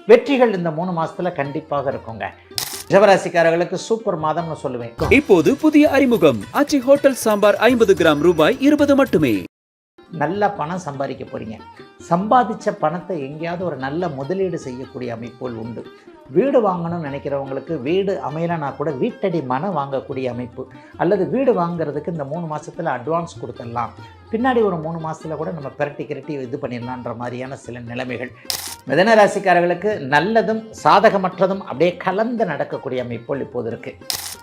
வெற்றிகள் இந்த 3 மாசத்துல கண்டிப்பாக இருக்குங்க. ரிஷபராசிக்காரர்களுக்கு சூப்பர் மாதம்னு சொல்லுவேன். இப்போது புதிய அறிமுகம் ஆச்சி ஹோட்டல் சாம்பார் 50 கிராம் ரூபாய் 20 மட்டுமே. நல்ல பணம் சம்பாதிக்க போறீங்க. சம்பாதிச்ச பணத்தை எங்கேயாவது ஒரு நல்ல முதலீடு செய்யக்கூடிய அமைப்புகள் உண்டு. வீடு வாங்கணும்னு நினைக்கிறவங்களுக்கு வீடு அமையலைனா கூட வீட்டடி மனை வாங்கக்கூடிய அமைப்பு, அல்லது வீடு வாங்குறதுக்கு இந்த 3 மாதத்தில் அட்வான்ஸ் கொடுத்துடலாம், பின்னாடி ஒரு 3 மாதத்தில் கூட நம்ம பிரட்டி இது பண்ணிடலான்ற மாதிரியான சில நிலைமைகள். மிதுன ராசிக்காரர்களுக்கு நல்லதும் சாதகமற்றதும் அப்படியே கலந்து நடக்கக்கூடிய அமைப்புகள் இப்போது இருக்குது.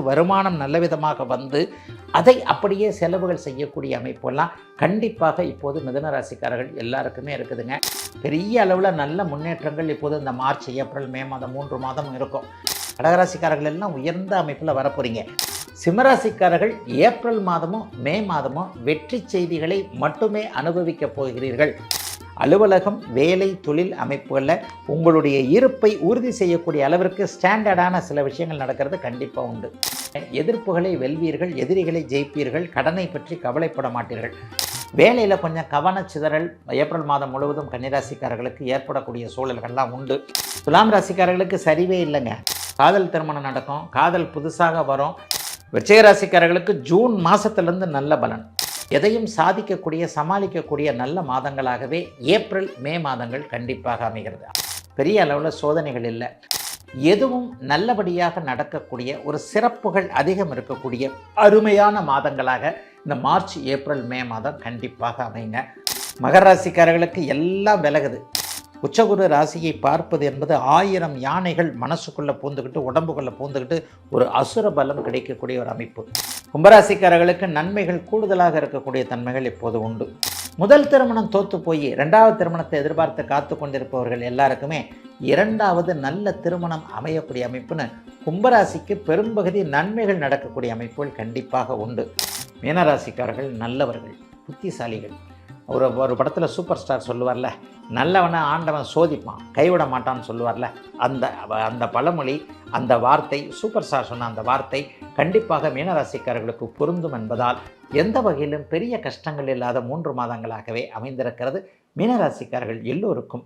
வருமானம் நல்ல விதமாக வந்து அதை அப்படியே செலவுகள் செய்யக்கூடிய அமைப்பெல்லாம் கண்டிப்பாக இப்போது மிதுன ராசிக்காரர்கள் எல்லாருக்குமே இருக்குதுங்க. பெரிய அளவில் நல்ல முன்னேற்றங்கள் இப்போது இந்த மார்ச், ஏப்ரல், மே மாதம் 3 மாதம் இருக்கும். கடகராசிக்காரர்கள் எல்லாம் உயர்ந்த அமைப்பில் வரப்போகிறீங்க. சிம்மராசிக்காரர்கள் ஏப்ரல் மாதமும் மே மாதமும் வெற்றி செய்திகளை மட்டுமே அனுபவிக்க போகிறீர்கள். அலுவலகம், வேலை, தொழில் அமைப்புகளில் உங்களுடைய இருப்பை உறுதி செய்யக்கூடிய அளவிற்கு ஸ்டாண்டர்டான சில விஷயங்கள் நடக்கிறது கண்டிப்பாக உண்டு. எதிர்ப்புகளை வெல்வீர்கள், எதிரிகளை ஜெயிப்பீர்கள், கடனை பற்றி கவலைப்பட மாட்டீர்கள். வேலையில் கொஞ்சம் கவனச்சிதறல் ஏப்ரல் மாதம் முழுவதும் கன்னிராசிக்காரர்களுக்கு ஏற்படக்கூடிய சூழல்கள்லாம் உண்டு. துலாம் ராசிக்காரர்களுக்கு சரிவே இல்லைங்க. காதல் திருமணம் நடக்கும், காதல் புதுசாக வரும். விருச்சிக ராசிக்காரர்களுக்கு ஜூன் மாதத்துலேருந்து நல்ல பலன். எதையும் சாதிக்கக்கூடிய, சமாளிக்கக்கூடிய நல்ல மாதங்களாகவே ஏப்ரல், மே மாதங்கள் கண்டிப்பாக அமைகிறது. பெரிய அளவில் சோதனைகள் இல்லை. எதுவும் நல்லபடியாக நடக்கக்கூடிய ஒரு சிறப்புகள் அதிகம் இருக்கக்கூடிய அருமையான மாதங்களாக இந்த மார்ச், ஏப்ரல், மே மாதம் கண்டிப்பாக அமைங்க. மகர ராசிக்காரர்களுக்கு எல்லாம் விலகுது. உச்சகுரு ராசியை பார்ப்பது என்பது 1000 யானைகள் மனசுக்குள்ளே பூந்துக்கிட்டு உடம்புக்குள்ளே பூந்துக்கிட்டு ஒரு அசுர பலம் கிடைக்கக்கூடிய ஒரு அமைப்பு. கும்பராசிக்காரர்களுக்கு நன்மைகள் கூடுதலாக இருக்கக்கூடிய தன்மைகள் இப்போது உண்டு. முதல் திருமணம் தோற்று போய் 2வது திருமணத்தை எதிர்பார்த்து காத்து கொண்டிருப்பவர்கள் எல்லாருக்குமே 2வது நல்ல திருமணம் அமையக்கூடிய அமைப்புன்னு கும்பராசிக்கு பெரும்பகுதி நன்மைகள் நடக்கக்கூடிய அமைப்புகள் கண்டிப்பாக உண்டு. மீனராசிக்காரர்கள் நல்லவர்கள், புத்திசாலிகள். ஒரு படத்தில் சூப்பர் ஸ்டார் சொல்லுவார்ல, நல்லவனை ஆண்டவன் சோதிப்பான், கைவிட மாட்டான்னு சொல்லுவார்ல, அந்த பழமொழி, அந்த வார்த்தை, சூப்பர் ஸ்டார் சொன்ன அந்த வார்த்தை கண்டிப்பாக மீனராசிக்காரர்களுக்கு பொருந்தும் என்பதால் எந்த வகையிலும் பெரிய கஷ்டங்கள் இல்லாத 3 மாதங்களாகவே அமைந்திருக்கிறது மீனராசிக்காரர்கள் எல்லோருக்கும்.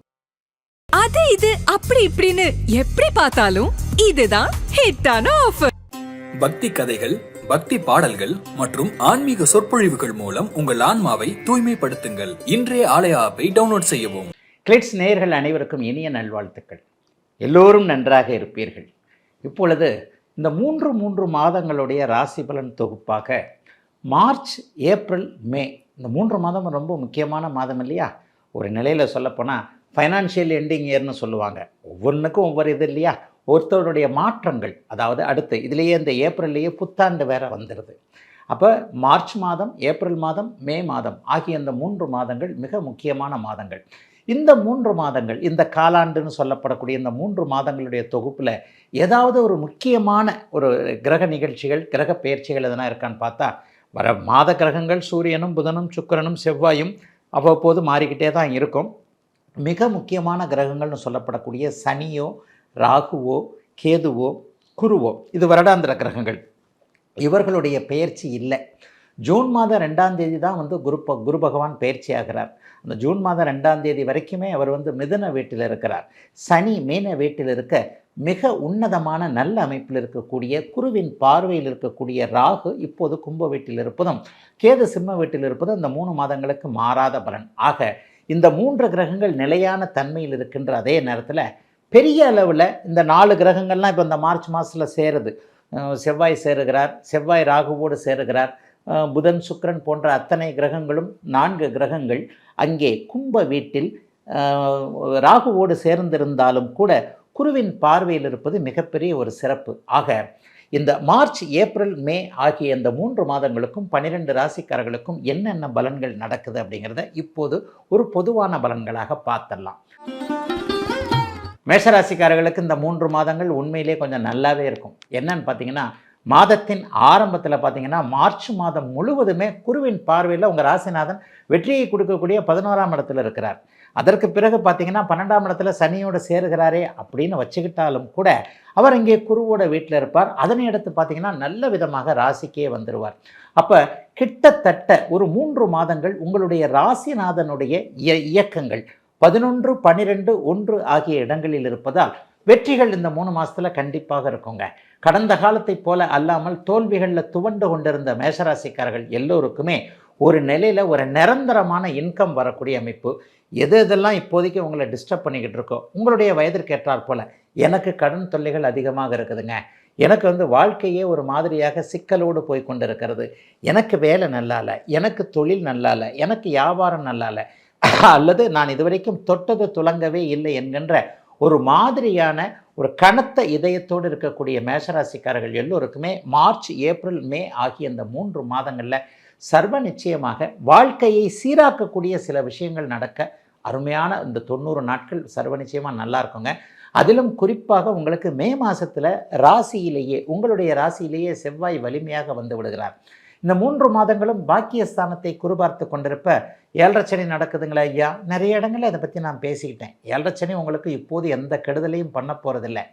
அது இது அப்படி இப்படின்னு எப்படி பார்த்தாலும் இதுதான் ஹிட்டான ஆஃபர். பக்தி கதைகள், பக்தி பாடல்கள் மற்றும் ஆன்மீக சொற்பொழிவுகள் மூலம் உங்கள் ஆன்மாவை தூய்மைப்படுத்துங்கள். இன்றைய ஆலய ஆப்பை டவுன்லோட் செய்யவும். கிளிட்ஸ் நேயர்கள் அனைவருக்கும் இனிய நல்வாழ்த்துக்கள். எல்லோரும் நன்றாக இருப்பீர்கள். இப்பொழுது இந்த 3 மாதங்களுடைய ராசி பலன் தொகுப்பாக மார்ச், ஏப்ரல், மே இந்த 3 மாதம் ரொம்ப முக்கியமான மாதம் இல்லையா? ஒரு நிலையில் சொல்லப்போனால் ஃபைனான்ஷியல் எண்டிங் இயர்னு சொல்லுவாங்க. ஒவ்வொன்றுக்கும் ஒவ்வொரு இது இல்லையா? ஒருத்தருடைய மாற்றங்கள், அதாவது அடுத்து இதுலேயே இந்த ஏப்ரல்லையே புத்தாண்டு வேற வந்துடுது. அப்போ மார்ச் மாதம், ஏப்ரல் மாதம், மே மாதம் ஆகிய இந்த 3 மாதங்கள் மிக முக்கியமான மாதங்கள். இந்த 3 மாதங்கள், இந்த காலாண்டுன்னு சொல்லப்படக்கூடிய இந்த 3 மாதங்களுடைய தொகுப்பில் ஏதாவது ஒரு முக்கியமான ஒரு கிரக நிகழ்ச்சிகள், கிரக பெயர்ச்சிகள் எதனா இருக்கான்னு பார்த்தா, வர மாத கிரகங்கள் சூரியனும் புதனும் சுக்கிரனும் செவ்வாயும் அவ்வப்போது மாறிக்கிட்டே தான் இருக்கும். மிக முக்கியமான கிரகங்கள்னு சொல்லப்படக்கூடிய சனியோ, ராகுவோ, கேதுவோ, குருவோ, இது வருடாந்திர கிரகங்கள். இவர்களுடைய பெயர்ச்சி இல்லை. ஜூன் மாதம் 2ஆம் தேதி தான் குரு பகவான் பெயர்ச்சி ஆகிறார். அந்த ஜூன் மாதம் 2ஆம் தேதி வரைக்குமே அவர் மிதுன வீட்டில் இருக்கிறார். சனி மீன வீட்டில் இருக்க மிக உன்னதமான நல்ல அமைப்பில் இருக்கக்கூடிய குருவின் பார்வையில் இருக்கக்கூடிய ராகு இப்போது கும்ப வீட்டில் இருப்பதும், கேது சிம்ம வீட்டில் இருப்பதும் இந்த 3 மாதங்களுக்கு மாறாத பலன். ஆக இந்த 3 கிரகங்கள் நிலையான தன்மையில் இருக்கின்ற அதே நேரத்தில் பெரிய அளவில் இந்த 4 கிரகங்கள்லாம் இப்போ இந்த மார்ச் மாதத்தில் சேருது. செவ்வாய் சேருகிறார், செவ்வாய் ராகுவோடு சேருகிறார், புதன் சுக்கிரன் போன்ற அத்தனை கிரகங்களும் 4 கிரகங்கள் அங்கே கும்ப வீட்டில் ராகுவோடு சேர்ந்திருந்தாலும் கூட குருவின் பார்வையில் இருப்பது மிகப்பெரிய ஒரு சிறப்பு. ஆக இந்த மார்ச், ஏப்ரல், மே ஆகிய இந்த 3 மாதங்களுக்கும் 12 ராசிக்காரர்களுக்கும் என்னென்ன பலன்கள் நடக்குது அப்படிங்கிறத இப்போது ஒரு பொதுவான பலன்களாக பார்த்துடலாம். மேஷராசிக்காரர்களுக்கு இந்த 3 மாதங்கள் உண்மையிலே கொஞ்சம் நல்லாவே இருக்கும். என்னன்னு பார்த்தீங்கன்னா, மாதத்தின் ஆரம்பத்தில் பார்த்தீங்கன்னா மார்ச் மாதம் முழுவதுமே குருவின் பார்வையில் உங்கள் ராசிநாதன் வெற்றியை கொடுக்கக்கூடிய 11ஆம் இடத்துல இருக்கிறார். அதற்கு பிறகு பார்த்தீங்கன்னா 12ஆம் இடத்துல சனியோடு சேருகிறாரே அப்படின்னு வச்சுக்கிட்டாலும் கூட அவர் இங்கே குருவோட வீட்டில் இருப்பார். அதனை அடுத்து பார்த்தீங்கன்னா நல்ல விதமாக ராசிக்கே வந்துடுவார். அப்போ கிட்டத்தட்ட ஒரு 3 மாதங்கள் உங்களுடைய ராசிநாதனுடைய இயக்கங்கள் 11, 12, 1 ஆகிய இடங்களில் இருப்பதால் வெற்றிகள் இந்த 3 மாதத்தில் கண்டிப்பாக இருக்குங்க. கடந்த காலத்தை போல அல்லாமல் தோல்விகளில் துவண்டு கொண்டிருந்த மேஷராசிக்காரர்கள் எல்லோருக்குமே ஒரு நிலையில் ஒரு நிரந்தரமான இன்கம் வரக்கூடிய அமைப்பு. எதெல்லாம் இப்போதைக்கு உங்களை டிஸ்டர்ப் பண்ணிக்கிட்டு இருக்கோ, உங்களுடைய வயதிற்கு ஏற்றாற் போல் எனக்கு கடன் தொல்லைகள் அதிகமாக இருக்குதுங்க, எனக்கு வாழ்க்கையே ஒரு மாதிரியாக சிக்கலோடு போய் கொண்டு இருக்கிறது, எனக்கு வேலை நல்லா இல்லை, எனக்கு தொழில் நல்லா இல்லை, எனக்கு வியாபாரம் நல்லா இல்லை, அல்லது நான் இதுவரைக்கும் தொட்டது துலங்கவே இல்லை என்கின்ற ஒரு மாதிரியான ஒரு கனத்த இதயத்தோடு இருக்கக்கூடிய மேஷராசிக்காரர்கள் எல்லோருக்குமே மார்ச், ஏப்ரல், மே ஆகிய இந்த 3 மாதங்களில் சர்வ நிச்சயமாக வாழ்க்கையை சீராக்கக்கூடிய சில விஷயங்கள் நடக்க அருமையான இந்த 90 நாட்கள் சர்வ நிச்சயமாக நல்லா இருக்குங்க. அதிலும் குறிப்பாக உங்களுக்கு மே மாதத்தில் ராசியிலேயே உங்களுடைய ராசியிலேயே செவ்வாய் வலிமையாக வந்து விடுகிறார். இந்த 3 மாதங்களும் பாக்கியஸ்தானத்தை குறிபார்த்து கொண்டிருப்ப 7.5 சனி நடக்குதுங்களா ஐயா? நிறைய இடங்களில் அதை பற்றி நான் பேசிக்கிட்டேன். 7.5 சனி உங்களுக்கு இப்போது எந்த கெடுதலையும் பண்ண போகிறதில்லை.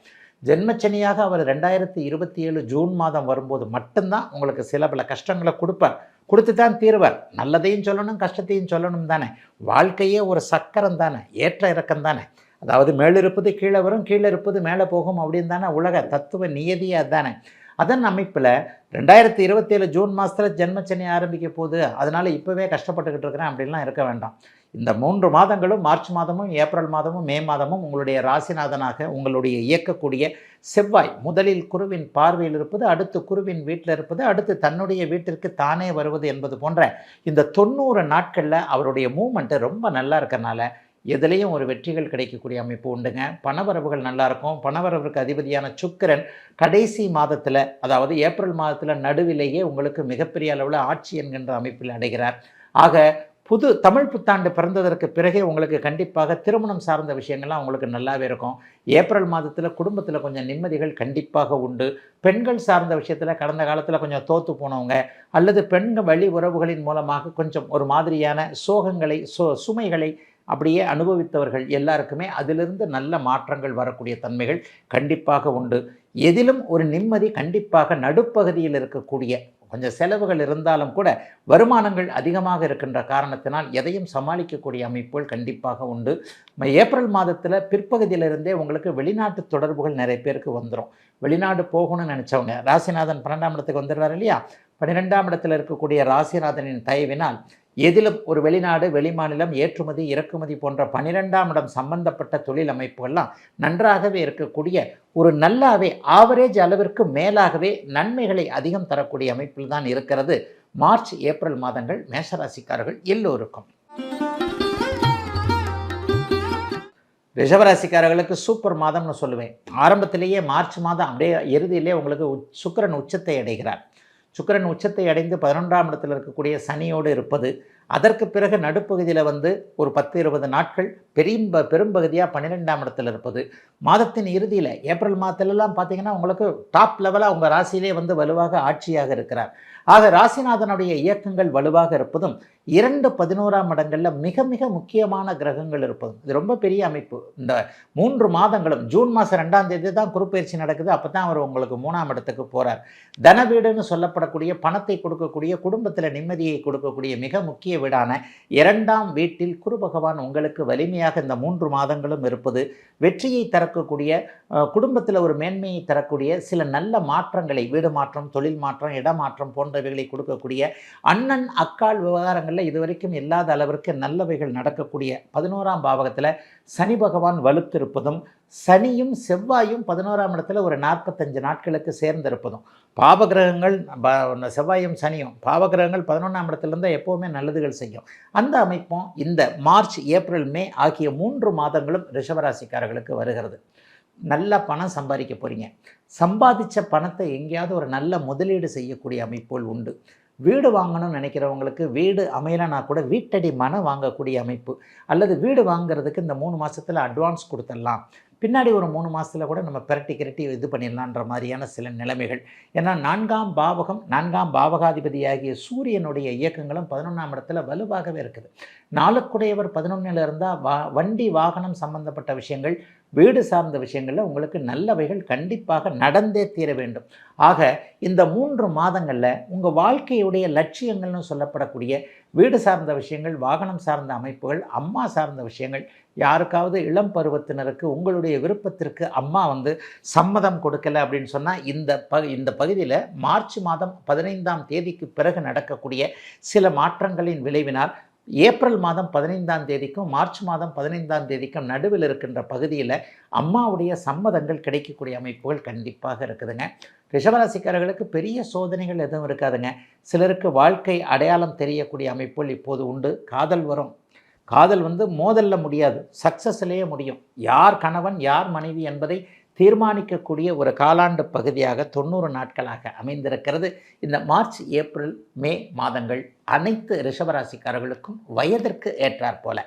ஜென்மச்சனியாக அவர் 2027 ஜூன் மாதம் வரும்போது மட்டும்தான் உங்களுக்கு சில பல கஷ்டங்களை கொடுப்பார். கொடுத்து தான் தீர்வார். நல்லதையும் சொல்லணும், கஷ்டத்தையும் சொல்லணும் தானே. வாழ்க்கையே ஒரு சக்கரம் தானே, ஏற்ற இறக்கம் தானே. அதாவது மேலே இருப்பது கீழே வரும், கீழே இருப்பது மேலே போகும் அப்படின்னு தானே உலக தத்துவ நியதியாக தானே. அதன் அமைப்பில் 2027 ஜூன் மாதத்தில் ஜென்மச்சனி ஆரம்பிக்க போகுது, அதனால் இப்போவே கஷ்டப்பட்டுக்கிட்டு இருக்கிறேன் அப்படின்லாம் இருக்க வேண்டாம். இந்த 3 மாதங்களும் மார்ச் மாதமும் ஏப்ரல் மாதமும் மே மாதமும் உங்களுடைய ராசிநாதனாக உங்களுடைய இயக்கக்கூடிய செவ்வாய் முதலில் குருவின் பார்வையில் இருப்பது, அடுத்து குருவின் வீட்டில் இருப்பது, அடுத்து தன்னுடைய வீட்டிற்கு தானே வருவது என்பது போன்ற இந்த 90 நாட்களில் அவருடைய மூமெண்ட்டு ரொம்ப நல்லா இருக்கறனால எதுலேயும் ஒரு வெற்றிகள் கிடைக்கக்கூடிய அமைப்பு உண்டுங்க. பணவரவுகள் நல்லாயிருக்கும். பணவரவுக்கு அதிபதியான சுக்கிரன் கடைசி மாதத்தில், அதாவது ஏப்ரல் மாதத்தில் நடுவிலேயே உங்களுக்கு மிகப்பெரிய அளவில் ஆட்சி என்கின்ற அமைப்பில் அடைகிறார். ஆக புது தமிழ் புத்தாண்டு பிறந்ததற்கு பிறகே உங்களுக்கு கண்டிப்பாக திருமணம் சார்ந்த விஷயங்கள்லாம் உங்களுக்கு நல்லாவே இருக்கும். ஏப்ரல் மாதத்தில் குடும்பத்தில் கொஞ்சம் நிம்மதிகள் கண்டிப்பாக உண்டு. பெண்கள் சார்ந்த விஷயத்தில் கடந்த காலத்தில் கொஞ்சம் தோற்று போனவங்க அல்லது பெண்கள் வழி உறவுகளின் மூலமாக கொஞ்சம் ஒரு மாதிரியான சோகங்களை சுமைகளை அப்படியே அனுபவித்தவர்கள் எல்லாருக்குமே அதிலிருந்து நல்ல மாற்றங்கள் வரக்கூடிய தன்மைகள் கண்டிப்பாக உண்டு. எதிலும் ஒரு நிம்மதி கண்டிப்பாக நடுப்பகுதியில் இருக்கக்கூடிய கொஞ்சம் செலவுகள் இருந்தாலும் கூட வருமானங்கள் அதிகமாக இருக்கின்ற காரணத்தினால் எதையும் சமாளிக்கக்கூடிய அமைப்புகள் கண்டிப்பாக உண்டு. ஏப்ரல் மாதத்தில் பிற்பகுதியிலிருந்தே உங்களுக்கு வெளிநாட்டு தொடர்புகள் நிறைய பேருக்கு வந்துடும். வெளிநாடு போகணும்னு நினச்சவங்க, ராசிநாதன் 12ஆம் இடத்துக்கு வந்துடுவார் இல்லையா, 12ஆம் இடத்தில் இருக்கக்கூடிய ராசிநாதனின் தயவினால் எதிலும் ஒரு வெளிநாடு, வெளிமாநிலம், ஏற்றுமதி, இறக்குமதி போன்ற 12ஆம் இடம் சம்பந்தப்பட்ட தொழில் அமைப்புகள்லாம் நன்றாகவே இருக்கக்கூடிய ஒரு நல்லாவே ஆவரேஜ் அளவிற்கு மேலாகவே நன்மைகளை அதிகம் தரக்கூடிய அமைப்பில் தான் இருக்கிறது மார்ச், ஏப்ரல் மாதங்கள் மேஷராசிக்காரர்கள் எல்லோருக்கும். ரிஷபராசிக்காரர்களுக்கு சூப்பர் மாதம்னு சொல்லுவேன். ஆரம்பத்திலேயே மார்ச் மாதம் அப்படியே இறுதியிலே உங்களுக்கு சுக்கிரன் உச்சத்தை அடைகிறார். சுக்கிரன் உச்சத்தை அடைந்து 11ஆம் இடத்தில் இருக்கக்கூடிய சனியோடு இருப்பது, அதற்கு பிறகு நடுப்பகுதியில் ஒரு 10-20 நாட்கள் பெரும்பகுதியாக 12ஆம் இடத்தில் இருப்பது, மாதத்தின் இறுதியில் ஏப்ரல் மாதத்திலெல்லாம் பார்த்தீங்கன்னா உங்களுக்கு டாப் லெவலாக உங்கள் ராசியிலே வலுவாக ஆட்சியாக இருக்கிறார். ஆக ராசிநாதனுடைய இயக்கங்கள் வலுவாக இருப்பதும் 2-11ஆம் இடங்களில் மிக மிக முக்கியமான கிரகங்கள் இருப்பதும் இது ரொம்ப பெரிய அமைப்பு. இந்த 3 மாதங்களும் ஜூன் மாதம் 2ஆம் தேதி தான் குருப்பெயர்ச்சி நடக்குது. அப்போ தான் அவர் உங்களுக்கு 3ஆம் இடத்துக்கு போகிறார். தன வீடுன்னு சொல்லப்படக்கூடிய பணத்தை கொடுக்கக்கூடிய, குடும்பத்தில் நிம்மதியை கொடுக்கக்கூடிய மிக முக்கிய வீடான 2ஆம் வீட்டில் குரு பகவான் உங்களுக்கு வலிமையாக இந்த 3 மாதங்களும் இருப்பது வெற்றியை தரக்கூடிய, குடும்பத்தில் ஒரு மேன்மையை தரக்கூடிய சில நல்ல மாற்றங்களை, வீடு மாற்றம், தொழில் மாற்றம், இடமாற்றம் போன்றவைகளை கொடுக்கக்கூடிய, அண்ணன் அக்கால் விவகாரங்களில் இதுவரைக்கும் இல்லாத அளவிற்கு நல்லவைகள் நடக்கக்கூடிய 11ஆம் பாவகத்தில் சனி பகவான் வலுத்திருப்பதும், சனியும் செவ்வாயும் 11ஆம் இடத்துல ஒரு 45 நாட்களுக்கு சேர்ந்திருப்பதும், பாவகிரகங்கள் செவ்வாயும் சனியும் பாவகிரகங்கள் 11ஆம் இடத்துலேருந்து எப்போவுமே நல்லதுகள் செய்யும். அந்த அமைப்பும் இந்த மார்ச், ஏப்ரல், மே ஆகிய 3 மாதங்களும் ரிஷபராசிக்காரர்களுக்கு வருகிறது. நல்ல பணம் சம்பாதிக்க போகிறீங்க. சம்பாதித்த பணத்தை எங்கேயாவது ஒரு நல்ல முதலீடு செய்யக்கூடிய அமைப்புகள் உண்டு. வீடு வாங்கணும்னு நினைக்கிறவங்களுக்கு வீடு அமையலைனா கூட வீட்டடி மனை வாங்கக்கூடிய அமைப்பு, அல்லது வீடு வாங்குறதுக்கு இந்த 3 மாதத்தில் அட்வான்ஸ் கொடுத்துடலாம், பின்னாடி ஒரு 3 மாதத்தில் கூட நம்ம கிரட்டி இது பண்ணிடலான்ற மாதிரியான சில நிலைமைகள். ஏன்னா 4ஆம் பாவகம், 4ஆம் பாவகாதிபதியாகிய சூரியனுடைய இயக்கங்களும் 11ஆம் இடத்துல வலுவாகவே இருக்குது. 4க்குடையவர் 11ல் இருந்தால் வண்டி வாகனம் சம்பந்தப்பட்ட விஷயங்கள், வீடு சார்ந்த விஷயங்களில் உங்களுக்கு நல்லவைகள் கண்டிப்பாக நடந்தே தீர வேண்டும். ஆக இந்த 3 மாதங்களில் உங்கள் வாழ்க்கையுடைய லட்சியங்கள்னு சொல்லப்படக்கூடிய வீடு சார்ந்த விஷயங்கள், வாகனம் சார்ந்த அமைப்புகள், அம்மா சார்ந்த விஷயங்கள், யாருக்காவது இளம் பருவத்தினருக்கு உங்களுடைய விருப்பத்திற்கு அம்மா சம்மதம் கொடுக்கல அப்படின்னு சொன்னால் இந்த பகுதியில் மார்ச் மாதம் 15ஆம் தேதிக்கு பிறகு நடக்கக்கூடிய சில மாற்றங்களின் விளைவினால் ஏப்ரல் மாதம் 15ஆம் தேதிக்கும் மார்ச் மாதம் 15ஆம் தேதிக்கும் நடுவில் இருக்கின்ற பகுதியில் அம்மாவுடைய சம்மதங்கள் கிடைக்கக்கூடிய அமைப்புகள் கண்டிப்பாக இருக்குதுங்க. ரிஷபராசிக்காரர்களுக்கு பெரிய சோதனைகள் எதுவும் இருக்காதுங்க. சிலருக்கு வாழ்க்கை அடையாளம் தெரியக்கூடிய அமைப்புகள் இப்போது உண்டு. காதல் வரும். காதல் மோதல்ல முடியாது, சக்ஸஸ்லேயே முடியும். யார் கணவன் யார் மனைவி என்பதை தீர்மானிக்கக்கூடிய ஒரு காலாண்டு பகுதியாக 90 நாட்களாக அமைந்திருக்கிறது இந்த மார்ச், ஏப்ரல், மே மாதங்கள் அனைத்து ரிஷபராசிக்காரர்களுக்கும் வயதிற்கு ஏற்றாற் போல.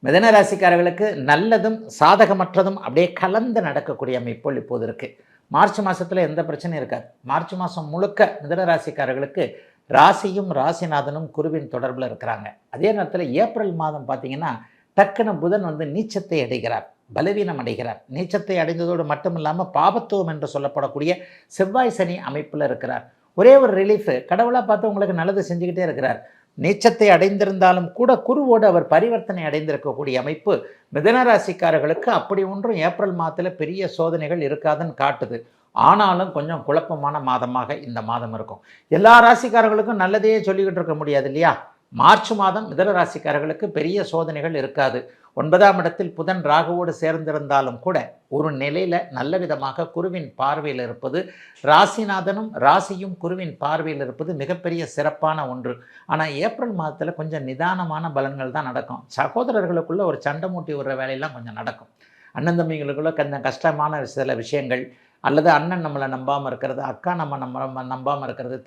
மிதுன ராசிக்காரர்களுக்கு நல்லதும் சாதகமற்றதும் அப்படியே கலந்து நடக்கக்கூடிய அமைப்புகள் இப்போது இருக்குது. மார்ச் மாதத்தில் எந்த பிரச்சனையும் இருக்காது. மார்ச் மாதம் முழுக்க மிதுன ராசிக்காரர்களுக்கு ராசியும் ராசிநாதனும் குருவின் தொடர்பில் இருக்கிறாங்க. அதே நேரத்தில் ஏப்ரல் மாதம் பார்த்திங்கன்னா டக்குன புதன் நீச்சத்தை அடைகிறார், பலவீனம் அடைகிறார். நீச்சத்தை அடைந்ததோடு மட்டும் இல்லாமல் பாபத்துவம் என்று சொல்லப்படக்கூடிய செவ்வாய் சனி அமைப்பில் இருக்கிறார். ஒரே ஒரு ரிலீஃப், கடவுளாக பார்த்து உங்களுக்கு நல்லது செஞ்சுக்கிட்டே இருக்கிறார். நீச்சத்தை அடைந்திருந்தாலும் கூட குருவோடு அவர் பரிவர்த்தனை அடைந்திருக்கக்கூடிய அமைப்பு மிதுன ராசிக்காரர்களுக்கு அப்படி ஒன்றும் ஏப்ரல் மாதத்தில் பெரிய சோதனைகள் இருக்காதுன்னு காட்டுது. ஆனாலும் கொஞ்சம் குழப்பமான மாதமாக இந்த மாதம் இருக்கும். எல்லா ராசிக்காரர்களுக்கும் நல்லதையே சொல்லிக்கிட்டு இருக்க முடியாது இல்லையா? மார்ச் மாதம் மிதுன ராசிக்காரர்களுக்கு பெரிய சோதனைகள் இருக்காது. 9ஆம் இடத்தில் புதன் ராகுவோடு சேர்ந்திருந்தாலும் கூட ஒரு நிலையில் நல்ல விதமாக குருவின் பார்வையில் இருப்பது, ராசிநாதனும் ராசியும் குருவின் பார்வையில் இருப்பது மிகப்பெரிய சிறப்பான ஒன்று. ஆனால் ஏப்ரல் மாதத்தில் கொஞ்சம் நிதானமான பலன்கள் தான் நடக்கும். சகோதரர்களுக்குள்ளே ஒரு சண்டை மூட்டி விடுற வேலையெல்லாம் கொஞ்சம் நடக்கும். அண்ணன் தம்பிகளுக்குள்ளே கொஞ்சம் கஷ்டமான சில விஷயங்கள், அல்லது அண்ணன் நம்மளை நம்பாமல் இருக்கிறது, அக்கா நம்ம நம்பாமல் இருக்கிறது,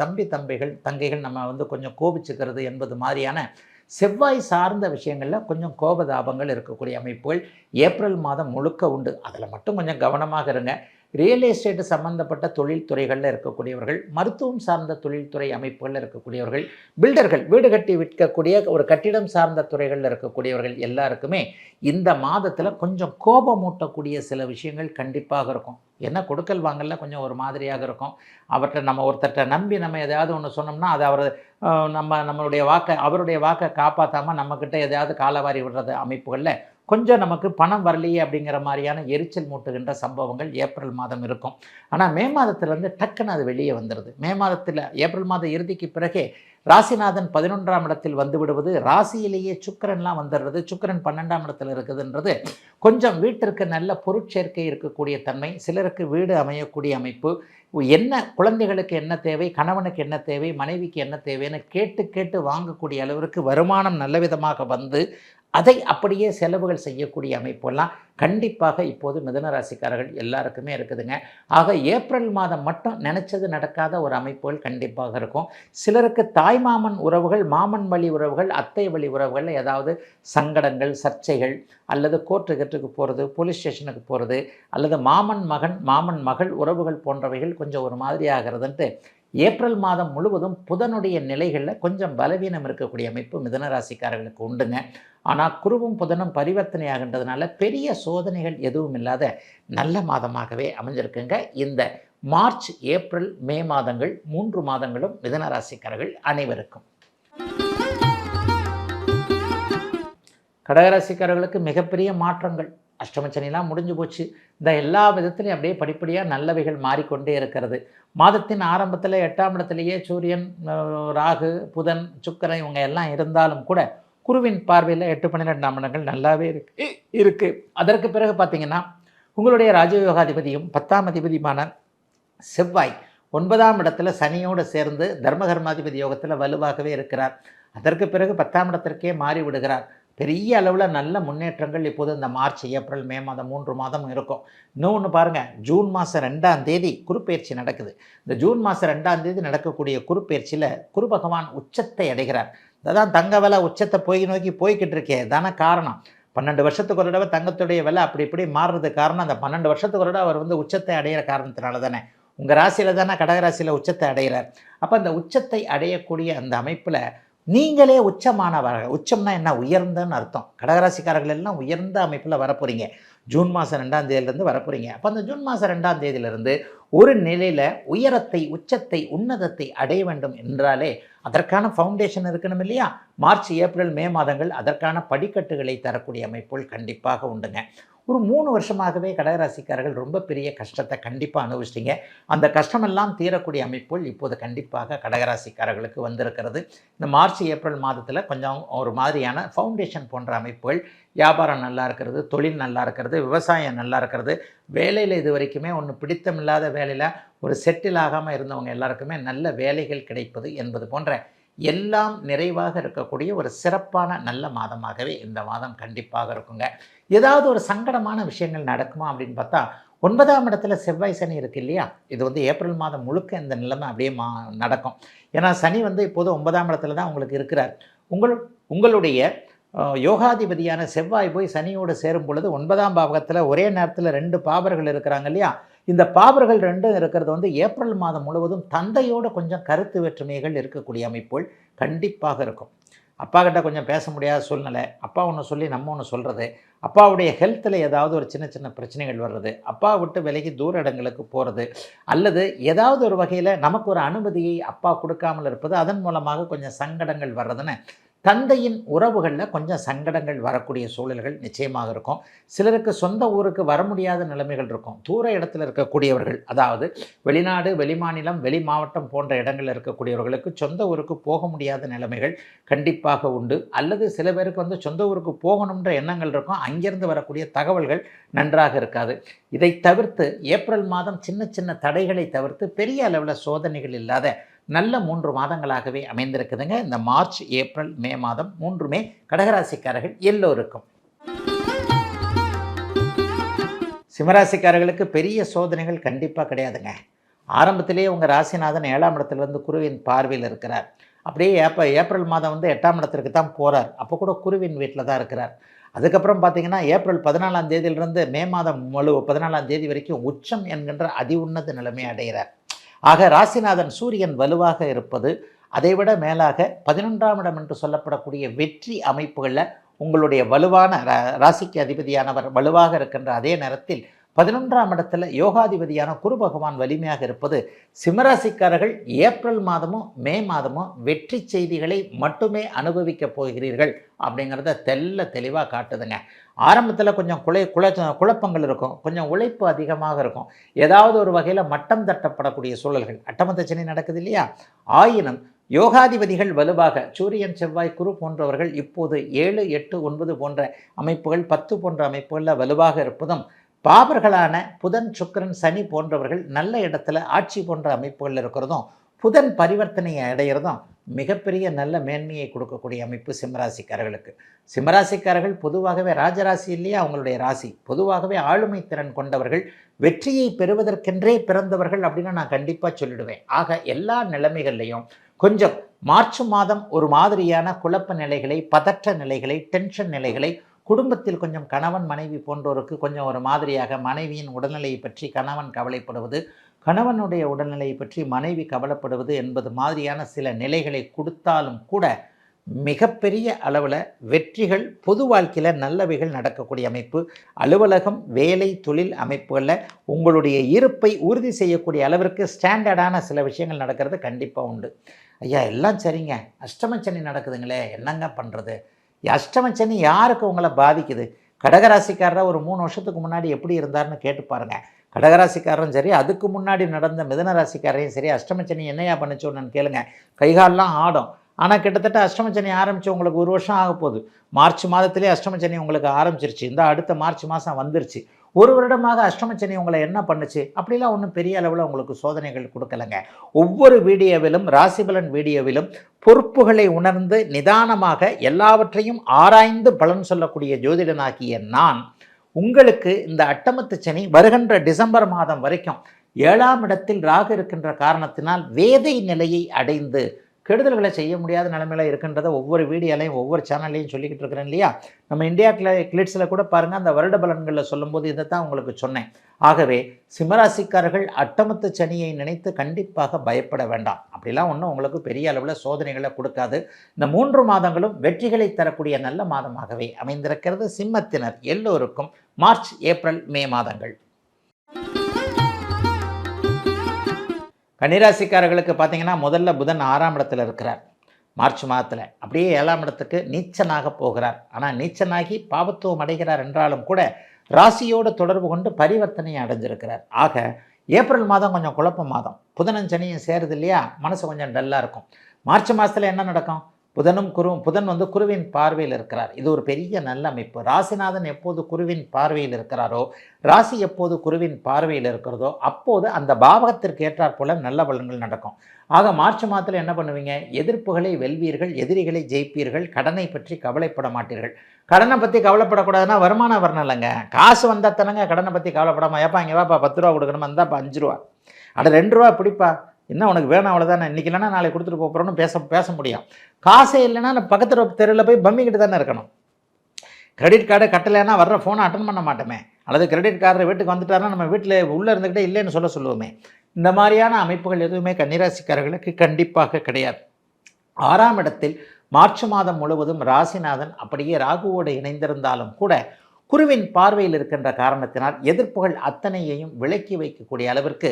தங்கைகள் நம்ம கொஞ்சம் கோபிச்சுக்கிறது என்பது மாதிரியான செவ்வாய் சார்ந்த விஷயங்களில் கொஞ்சம் கோபதாபங்கள் இருக்கக்கூடிய அமைப்புகள் ஏப்ரல் மாதம் முழுக்க உண்டு. அதில் மட்டும் கொஞ்சம் கவனமாக இருங்க. ரியல் எஸ்டேட் சம்பந்தப்பட்ட தொழில்துறைகளில் இருக்கக்கூடியவர்கள், மருத்துவம் சார்ந்த தொழில்துறை அமைப்புகளில் இருக்கக்கூடியவர்கள், பில்டர்கள், வீடு கட்டி விற்கக்கூடிய ஒரு கட்டிடம் சார்ந்த துறைகளில் இருக்கக்கூடியவர்கள் எல்லாருக்குமே இந்த மாதத்தில் கொஞ்சம் கோபமூட்டக்கூடிய சில விஷயங்கள் கண்டிப்பாக இருக்கும். என்ன கொடுக்கல் வாங்கல கொஞ்சம் ஒரு மாதிரியாக இருக்கும். அவர்கிட்ட நம்ம ஒருத்தர்கிட்ட நம்பி நம்ம எதையாவது ஒன்று சொன்னோம்னா அது நம்மளுடைய அவருடைய வாக்கை காப்பாற்றாமல் நம்மக்கிட்ட எதையாவது காலவாரி விடுறது அமைப்புகளில் கொஞ்சம் நமக்கு பணம் வரலையே அப்படிங்கிற மாதிரியான எரிச்சல் மூட்டுகின்ற சம்பவங்கள் ஏப்ரல் மாதம் இருக்கும். ஆனால் மே மாதத்துலேருந்து டக்குன்னு அது வெளியே வந்துடுது. மே மாதத்தில் ஏப்ரல் மாத இறுதிக்கு பிறகே ராசிநாதன் 11ஆம் இடத்தில் வந்து விடுவது, ராசியிலேயே சுக்கிரன்லாம் வந்துடுறது, சுக்கிரன் 12ஆம் இடத்தில் இருக்குதுன்றது கொஞ்சம் வீட்டிற்கு நல்ல பொருட்சேர்க்கை இருக்கக்கூடிய தன்மை, சிலருக்கு வீடு அமையக்கூடிய அமைப்பு, என்ன குழந்தைகளுக்கு என்ன தேவை, கணவனுக்கு என்ன தேவை, மனைவிக்கு என்ன தேவைன்னு கேட்டு வாங்கக்கூடிய அளவிற்கு வருமானம் நல்ல விதமாக வந்து அதை அப்படியே செலவுகள் செய்யக்கூடிய அமைப்பெல்லாம் கண்டிப்பாக இப்போது மிதுன ராசிக்காரர்கள் எல்லாருக்குமே இருக்குதுங்க. ஆக ஏப்ரல் மாதம் மட்டும் நினச்சது நடக்காத ஒரு அமைப்புகள் கண்டிப்பாக இருக்கும். சிலருக்கு தாய்மாமன் உறவுகள், மாமன் வழி உறவுகள், அத்தை வழி உறவுகளில் ஏதாவது சங்கடங்கள், சர்ச்சைகள், அல்லது கோர்ட்டுக்கு போகிறது, போலீஸ் ஸ்டேஷனுக்கு போகிறது, அல்லது மாமன் மகன் மாமன் மகள் உறவுகள் போன்றவைகள் கொஞ்சம் ஒரு மாதிரி ஆகிறதுன்ட்டு ஏப்ரல் மாதம் முழுவதும் புதனுடைய நிலைகளில் கொஞ்சம் பலவீனம் இருக்கக்கூடிய அமைப்பு மிதுன ராசிக்காரர்களுக்கு உண்டுங்க. ஆனால் குருவும் புதனும் பரிவர்த்தனை ஆகின்றதுனால பெரிய சோதனைகள் எதுவும் இல்லாத நல்ல மாதமாகவே அமைஞ்சிருக்குங்க. இந்த மார்ச், ஏப்ரல், மே மாதங்கள் 3 மாதங்களும் மிதுன ராசிக்காரர்கள் அனைவருக்கும். கடகராசிக்காரர்களுக்கு மிகப்பெரிய மாற்றங்கள். அஷ்டமச்சனிலாம் முடிஞ்சு போச்சு. இந்த எல்லா விதத்துலையும் அப்படியே படிப்படியாக நல்லவைகள் மாறிக்கொண்டே இருக்கிறது. மாதத்தின் ஆரம்பத்தில் 8ஆம் இடத்துலையே சூரியன், ராகு, புதன், சுக்கிரன் இவங்க எல்லாம் இருந்தாலும் கூட குருவின் பார்வையில் 8, 12ஆம் இடங்கள் நல்லாவே இருக்குது. அதற்கு பிறகு பார்த்திங்கன்னா உங்களுடைய ராஜயோகாதிபதியும் 10ஆம் அதிபதியுமான செவ்வாய் 9ஆம் இடத்துல சனியோடு சேர்ந்து தர்மகர்மாதிபதி யோகத்தில் வலுவாகவே இருக்கிறார். அதற்கு பிறகு 10ஆம் இடத்திற்கே மாறி விடுகிறார். பெரிய அளவில் நல்ல முன்னேற்றங்கள் இப்போது இந்த மார்ச், ஏப்ரல், மே மாதம் 3 மாதம் இருக்கும். இன்னொன்று பாருங்கள், ஜூன் மாதம் 2ஆம் தேதி குருப்பெயர்ச்சி நடக்குது. இந்த ஜூன் மாதம் 2ஆம் தேதி நடக்கக்கூடிய குருப்பெயர்ச்சியில் குரு பகவான் உச்சத்தை அடைகிறார். அதான் தங்க விலை உச்சத்தை நோக்கி போய்கிட்டு இருக்கே தானே காரணம். 12 வருஷத்துக்கு ஒரு தடவை தங்கத்துடைய விலை அப்படி இப்படி மாறுறதுக்கு காரணம் அந்த 12 வருஷத்துக்கு ஒரு தடவை அவர் உச்சத்தை அடையிற காரணத்தினால தானே. உங்கள் ராசியில் தானே கடகராசியில் உச்சத்தை அடைகிறார். அப்போ அந்த உச்சத்தை அடையக்கூடிய அந்த அமைப்பில் நீங்களே உச்சமானவர்கள். உச்சம்னா என்ன? உயர்ந்தன்னு அர்த்தம். கடகராசிக்காரர்கள் எல்லாம் உயர்ந்த அமைப்பில் வரப்போகிறீங்க. ஜூன் மாதம் 2ஆம் தேதியிலேருந்து வரப்போகிறீங்க. அப்போ அந்த ஜூன் மாதம் 2ஆம் தேதியிலிருந்து ஒரு நிலையில் உயரத்தை, உச்சத்தை, உன்னதத்தை அடைய வேண்டும் என்றாலே அதற்கான ஃபவுண்டேஷன் இருக்கணும் இல்லையா? மார்ச், ஏப்ரல், மே மாதங்கள் அதற்கான படிக்கட்டுகளை தரக்கூடிய அமைப்புகள் கண்டிப்பாக உண்டுங்க. ஒரு 3 வருஷமாகவே கடகராசிக்காரர்கள் ரொம்ப பெரிய கஷ்டத்தை கண்டிப்பாக அனுபவிச்சிட்டிங்க. அந்த கஷ்டமெல்லாம் தீரக்கூடிய அமைப்புகள் இப்போது கண்டிப்பாக கடகராசிக்காரர்களுக்கு வந்திருக்கிறது. இந்த மார்ச், ஏப்ரல் மாதத்தில் கொஞ்சம் ஒரு மாதிரியான ஃபவுண்டேஷன் போன்ற அமைப்புகள், வியாபாரம் நல்லா இருக்கிறது, தொழில் நல்லா இருக்கிறது, விவசாயம் நல்லா இருக்கிறது, வேலையில் இது வரைக்குமே பிடித்தமில்லாத வேலையில் ஒரு செட்டில் ஆகாமல் இருந்தவங்க எல்லாருக்குமே நல்ல வேலைகள் கிடைப்பது என்பது போன்ற எல்லாம் நிறைவாக இருக்கக்கூடிய ஒரு சிறப்பான நல்ல மாதமாகவே இந்த மாதம் கண்டிப்பாக இருக்குங்க. ஏதாவது ஒரு சங்கடமான விஷயங்கள் நடக்குமா அப்படின்னு பார்த்தா, 9ஆம் இடத்துல செவ்வாய் சனி இருக்குது இல்லையா? இது ஏப்ரல் மாதம் முழுக்க இந்த நிலைமை அப்படியே நடக்கும். ஏன்னா சனி இப்போது 9ஆம் இடத்துல தான் உங்களுக்கு இருக்கிறார். உங்களுடைய யோகாதிபதியான செவ்வாய் போய் சனியோடு சேரும் பொழுது 9ஆம் பாவகத்தில் ஒரே நேரத்தில் 2 பாவர்கள் இருக்கிறாங்க இல்லையா? இந்த பாவர்கள் 2 இருக்கிறது ஏப்ரல் மாதம் முழுவதும் தந்தையோடு கொஞ்சம் கருத்து வேற்றுமைகள் இருக்கக்கூடிய அமைப்புகள் கண்டிப்பாக இருக்கும். அப்பா கிட்ட கொஞ்சம் பேச முடியாத சூழ்நிலை, அப்பா ஒன்று சொல்லி நம்ம ஒன்று சொல்கிறது, அப்பாவுடைய ஹெல்த்தில் ஏதாவது ஒரு சின்ன சின்ன பிரச்சனைகள் வர்றது, அப்பா விட்டு விலகி தூர இடங்களுக்கு போகிறது, அல்லது ஏதாவது ஒரு வகையில் நமக்கு ஒரு அனுமதியை அப்பா கொடுக்காமல் இருப்பது, அதன் மூலமாக கொஞ்சம் சங்கடங்கள் வர்றதுன்னு தந்தையின் உறவுகளில் கொஞ்சம் சங்கடங்கள் வரக்கூடிய சூழல்கள் நிச்சயமாக இருக்கும். சிலருக்கு சொந்த ஊருக்கு வர முடியாத நிலைமைகள் இருக்கும். தூர இடத்துல இருக்கக்கூடியவர்கள், அதாவது வெளிநாடு, வெளிமாநிலம், வெளி மாவட்டம் போன்ற இடங்களில் இருக்கக்கூடியவர்களுக்கு சொந்த ஊருக்கு போக முடியாத நிலைமைகள் கண்டிப்பாக உண்டு. அல்லது சில பேருக்கு சொந்த ஊருக்கு போகணுன்ற எண்ணங்கள் இருக்கும், அங்கிருந்து வரக்கூடிய தகவல்கள் நன்றாக இருக்காது. இதை தவிர்த்து ஏப்ரல் மாதம் சின்ன சின்ன தடைகளை தவிர்த்து பெரிய அளவில் சோதனைகள் இல்லாத நல்ல 3 மாதங்களாகவே அமைந்திருக்குதுங்க. இந்த மார்ச், ஏப்ரல், மே மாதம் 3மே கடகராசிக்காரர்கள் எல்லோருக்கும். சிம்மராசிக்காரர்களுக்கு பெரிய சோதனைகள் கண்டிப்பாக கிடையாதுங்க. ஆரம்பத்திலேயே உங்கள் ராசிநாதன் 7ஆம் இடத்துலேருந்து குருவின் பார்வையில் இருக்கிறார். அப்படியே ஏப்ரல் மாதம் 8ஆம் இடத்திற்கு தான் போகிறார். அப்போ கூட குருவின் வீட்டில் தான் இருக்கிறார். அதுக்கப்புறம் பார்த்தீங்கன்னா ஏப்ரல் 14ஆம் தேதியிலிருந்து மே மாதம் 14ஆம் தேதி வரைக்கும் உச்சம் என்கின்ற அதி உன்னத நிலைமையை அடைகிறார். ஆக ராசிநாதன் சூரியன் வலுவாக இருப்பது, அதைவிட மேலாக 11ஆம் இடம் என்று சொல்லப்படக்கூடிய வெற்றி அமைப்புகளில் உங்களுடைய வலுவான ராசிக்கு அதிபதியானவர் வலுவாக இருக்கின்ற அதே நேரத்தில் 11ஆம் இடத்துல யோகாதிபதியான குரு பகவான் வலிமையாக இருப்பது, சிம்மராசிக்காரர்கள் ஏப்ரல் மாதமும் மே மாதமும் வெற்றி செய்திகளை மட்டுமே அனுபவிக்கப் போகிறீர்கள் அப்படிங்கிறத தெளிவாக காட்டுதுங்க. ஆரம்பத்தில் கொஞ்சம் குழப்பங்கள் இருக்கும், கொஞ்சம் உழைப்பு அதிகமாக இருக்கும், ஏதாவது ஒரு வகையில் மட்டம் தட்டப்படக்கூடிய சூழல்கள், அட்டமத்த சனி நடக்குது இல்லையா? ஆயினும் யோகாதிபதிகள் வலுவாக சூரியன், செவ்வாய், குரு போன்றவர்கள் இப்போது 7, 8, 9 போன்ற அமைப்புகள், 10 போன்ற அமைப்புகளில் வலுவாக இருப்பதும், பாவர்களான புதன், சுக்கிரன், சனி போன்றவர்கள் நல்ல இடத்துல ஆட்சி போன்ற அமைப்புகளில் இருக்கிறதும், புதன் பரிவர்த்தனையை அடைகிறதும் மிகப்பெரிய நல்ல மேன்மையை கொடுக்கக்கூடிய அமைப்பு சிம்மராசிக்காரர்களுக்கு. சிம்மராசிக்காரர்கள் பொதுவாகவே ராஜராசி இல்லையா? அவங்களுடைய ராசி பொதுவாகவே ஆளுமை திறன் கொண்டவர்கள், வெற்றியை பெறுவதற்கென்றே பிறந்தவர்கள் அப்படின்னு நான் கண்டிப்பாக சொல்லிடுவேன். ஆக எல்லா நிலைமைகள்லையும் கொஞ்சம் மார்ச் மாதம் ஒரு மாதிரியான குழப்ப நிலைகளை, பதற்ற நிலைகளை, டென்ஷன் நிலைகளை, குடும்பத்தில் கொஞ்சம் கணவன் மனைவி போன்றோருக்கு கொஞ்சம் ஒரு மாதிரியாக மனைவியின் உடல்நிலையை பற்றி கணவன் கவலைப்படுவது, கணவனுடைய உடல்நிலையை பற்றி மனைவி கவலைப்படுவது என்பது மாதிரியான சில நிலைகளை கொடுத்தாலும் கூட மிகப்பெரிய அளவில் வெற்றிகள், பொது வாழ்க்கையில் நல்லவைகள் நடக்கக்கூடிய அமைப்பு, அலுவலகம், வேலை, தொழில் அமைப்புகளில் உங்களுடைய இருப்பை உறுதி செய்யக்கூடிய அளவிற்கு ஸ்டாண்டர்டான சில விஷயங்கள் நடக்கிறது கண்டிப்பாக உண்டு. ஐயா எல்லாம் சரிங்க, அஷ்டமச்சனி நடக்குதுங்களே, என்னங்க பண்ணுறது? அஷ்டமச்சனி யாருக்கு உங்களை பாதிக்குது? கடகராசிக்காரராக ஒரு 3 வருஷத்துக்கு முன்னாடி எப்படி இருந்தார்னு கேட்டு பாருங்கள். கடகராசிக்காரரும் சரி, அதுக்கு முன்னாடி நடந்த மிதுன ராசிக்காரையும் சரி, அஷ்டமச்சனி என்னையா பண்ணிச்சோன்னு கேளுங்க, கைகாலெலாம் ஆடும். ஆனால் கிட்டத்தட்ட அஷ்டமச்சனி ஆரம்பித்து உங்களுக்கு 1 வருஷம் ஆக போகுது. மார்ச் மாதத்திலே அஷ்டமச்சனி உங்களுக்கு ஆரம்பிச்சிருச்சு. இந்த அடுத்த மார்ச் மாதம் வந்துருச்சு. 1 வருடமாக அஷ்டமச்சனி உங்களை என்ன பண்ணுச்சு? அப்படிலாம் ஒன்றும் பெரிய அளவில் உங்களுக்கு சோதனைகள் கொடுக்கலைங்க. ஒவ்வொரு வீடியோவிலும், ராசிபலன் வீடியோவிலும் பொறுப்புகளை உணர்ந்து நிதானமாக எல்லாவற்றையும் ஆராய்ந்து பலன் சொல்லக்கூடிய ஜோதிடனாகிய நான் உங்களுக்கு இந்த அட்டமத்து சனி வருகின்ற டிசம்பர் மாதம் வரைக்கும் 7ஆம் இடத்தில் ராகு இருக்கின்ற காரணத்தினால் வேதை நிலையை அடைந்து கெடுதல்களை செய்ய முடியாத நிலைமையில் இருக்கின்றதை ஒவ்வொரு வீடியோலையும் ஒவ்வொரு சேனல்லையும் சொல்லிக்கிட்டு இருக்கிறேன் இல்லையா? நம்ம இந்தியா கிளிட்ஸில் கூட பாருங்கள், அந்த வருட பலன்களில் சொல்லும்போது இதை தான் உங்களுக்கு சொன்னேன். ஆகவே சிம்மராசிக்காரர்கள் அட்டமத்து சனியை நினைத்து கண்டிப்பாக பயப்பட வேண்டாம். அப்படிலாம் ஒன்றும் உங்களுக்கு பெரிய அளவில் சோதனைகளை கொடுக்காது. இந்த 3 மாதங்களும் வெற்றிகளை தரக்கூடிய நல்ல மாதமாகவே அமைந்திருக்கிறது சிம்மத்தினர் எல்லோருக்கும் மார்ச், ஏப்ரல், மே மாதங்கள். கன்னிராசிக்காரர்களுக்கு பார்த்தீங்கன்னா முதல்ல புதன் 6ஆம் இடத்துல இருக்கிறார் மார்ச் மாதத்தில், அப்படியே 7ஆம் இடத்துக்கு நீச்சனாக போகிறார். ஆனால் நீச்சனாகி பாவத்துவம் அடைகிறார் என்றாலும் கூட ராசியோடு தொடர்பு கொண்டு பரிவர்த்தனையை அடைஞ்சிருக்கிறார். ஆக ஏப்ரல் மாதம் கொஞ்சம் குழப்ப மாதம். புதனும் சனியும் சேருது இல்லையா, மனசு கொஞ்சம் டல்லாக இருக்கும். மார்ச் மாதத்தில் என்ன நடக்கும்? புதன் வந்து குருவின் பார்வையில் இருக்கிறார். இது ஒரு பெரிய நல்ல அமைப்பு. ராசிநாதன் எப்போது குருவின் பார்வையில் இருக்கிறாரோ, ராசி எப்போது குருவின் பார்வையில் இருக்கிறதோ அப்போது அந்த பாவகத்திற்கு ஏற்றாற் போல நல்ல பலன்கள் நடக்கும். ஆக மார்ச் மாதத்தில் என்ன பண்ணுவீங்க? எதிர்ப்புகளை வெல்வீர்கள், எதிரிகளை ஜெயிப்பீர்கள், கடனை பற்றி கவலைப்பட மாட்டீர்கள். கடனை பற்றி கவலைப்படக்கூடாதுன்னா வருமானம் வரணும் இல்லைங்க. காசு வந்தால் தானங்க கடனை பற்றி கவலைப்படாமல், ஏப்பா இங்கே வாப்பா 10 ரூபா கொடுக்கணுமா, இருந்தாப்பா 5 ரூபா, அட 2 ரூபா பிடிப்பா, என்ன உனக்கு வேணும் அவ்வளோதானே, இன்றைக்கி இல்லைன்னா நாளைக்கு கொடுத்துட்டு போகிறோன்னு பேச முடியும். காசே இல்லைன்னா பக்கத்து தெருவில் போய் பம்மிக்கிட்டு தானே இருக்கணும். கிரெடிட் கார்டு கட்டலைன்னா வர்ற ஃபோனை அட்டன் பண்ண மாட்டோமே, அல்லது கிரெடிட் கார்டு வீட்டுக்கு வந்துட்டாருன்னா நம்ம வீட்டில் உள்ளே இருந்துக்கிட்டே இல்லைன்னு சொல்லுவோமே. இந்த மாதிரியான அமைப்புகள் எதுவுமே கன்னிராசிக்காரர்களுக்கு கண்டிப்பாக கிடையாது. 6ஆம் இடத்தில் மார்ச் மாதம் முழுவதும் ராசிநாதன் அப்படியே ராகுவோடு இணைந்திருந்தாலும் கூட குருவின் பார்வையில் இருக்கின்ற காரணத்தினால் எதிர்ப்புகள் அத்தனையையும் விலக்கி வைக்கக்கூடிய அளவிற்கு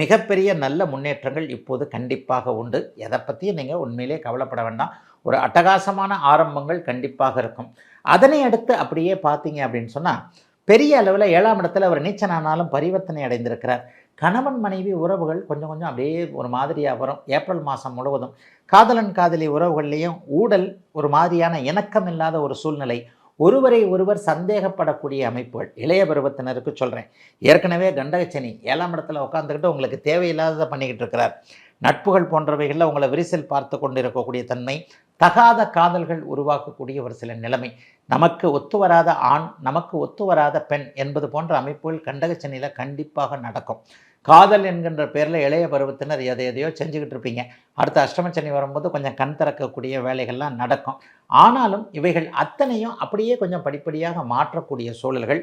மிகப்பெரிய நல்ல முன்னேற்றங்கள் இப்போது கண்டிப்பாக உண்டு. எதை பற்றியும் நீங்கள் உண்மையிலே கவலைப்பட வேண்டாம். ஒரு அட்டகாசமான ஆரம்பங்கள் கண்டிப்பாக இருக்கும். அதனை அடுத்து அப்படியே பார்த்தீங்க அப்படின்னு சொன்னால் பெரிய அளவில் 7ஆம் இடத்துல அவர் நீச்சனானாலும் பரிவர்த்தனை அடைந்திருக்கிறார். கணவன் மனைவி உறவுகள் கொஞ்சம் கொஞ்சம் அப்படியே ஒரு மாதிரியாக வரும். ஏப்ரல் மாதம் முழுவதும் காதலன் காதலி உறவுகள்லேயும் ஊடல், ஒரு மாதிரியான இணக்கம் இல்லாத ஒரு சூழ்நிலை, ஒருவரை ஒருவர் சந்தேகப்படக்கூடிய அமைப்புகள் இளைய பருவத்தினருக்கு சொல்கிறேன். ஏற்கனவே கண்டகச்சனி 7ஆம் இடத்துல உட்காந்துக்கிட்டு உங்களுக்கு தேவையில்லாததை பண்ணிக்கிட்டு இருக்கிறார். நட்புகள் போன்றவைகளில் உங்களை விரிசல் பார்த்து கொண்டு இருக்கக்கூடிய தன்மை, தகாத காதல்கள் உருவாக்கக்கூடிய ஒரு சில நிலைமை, நமக்கு ஒத்து வராத ஆண், நமக்கு ஒத்து வராத பெண் என்பது போன்ற அமைப்புகள் கண்டகச்சனியில் கண்டிப்பாக நடக்கும். காதல் என்கின்ற பேரில் இளைய பருவத்தினர் எதையோ செஞ்சுக்கிட்டு இருப்பீங்க. அடுத்த அஷ்டமச்சனி வரும்போது கொஞ்சம் கண் திறக்கக்கூடிய வேலைகள்லாம் நடக்கும். ஆனாலும் இவைகள் அத்தனையும் அப்படியே கொஞ்சம் படிப்படியாக மாற்றக்கூடிய சூழல்கள்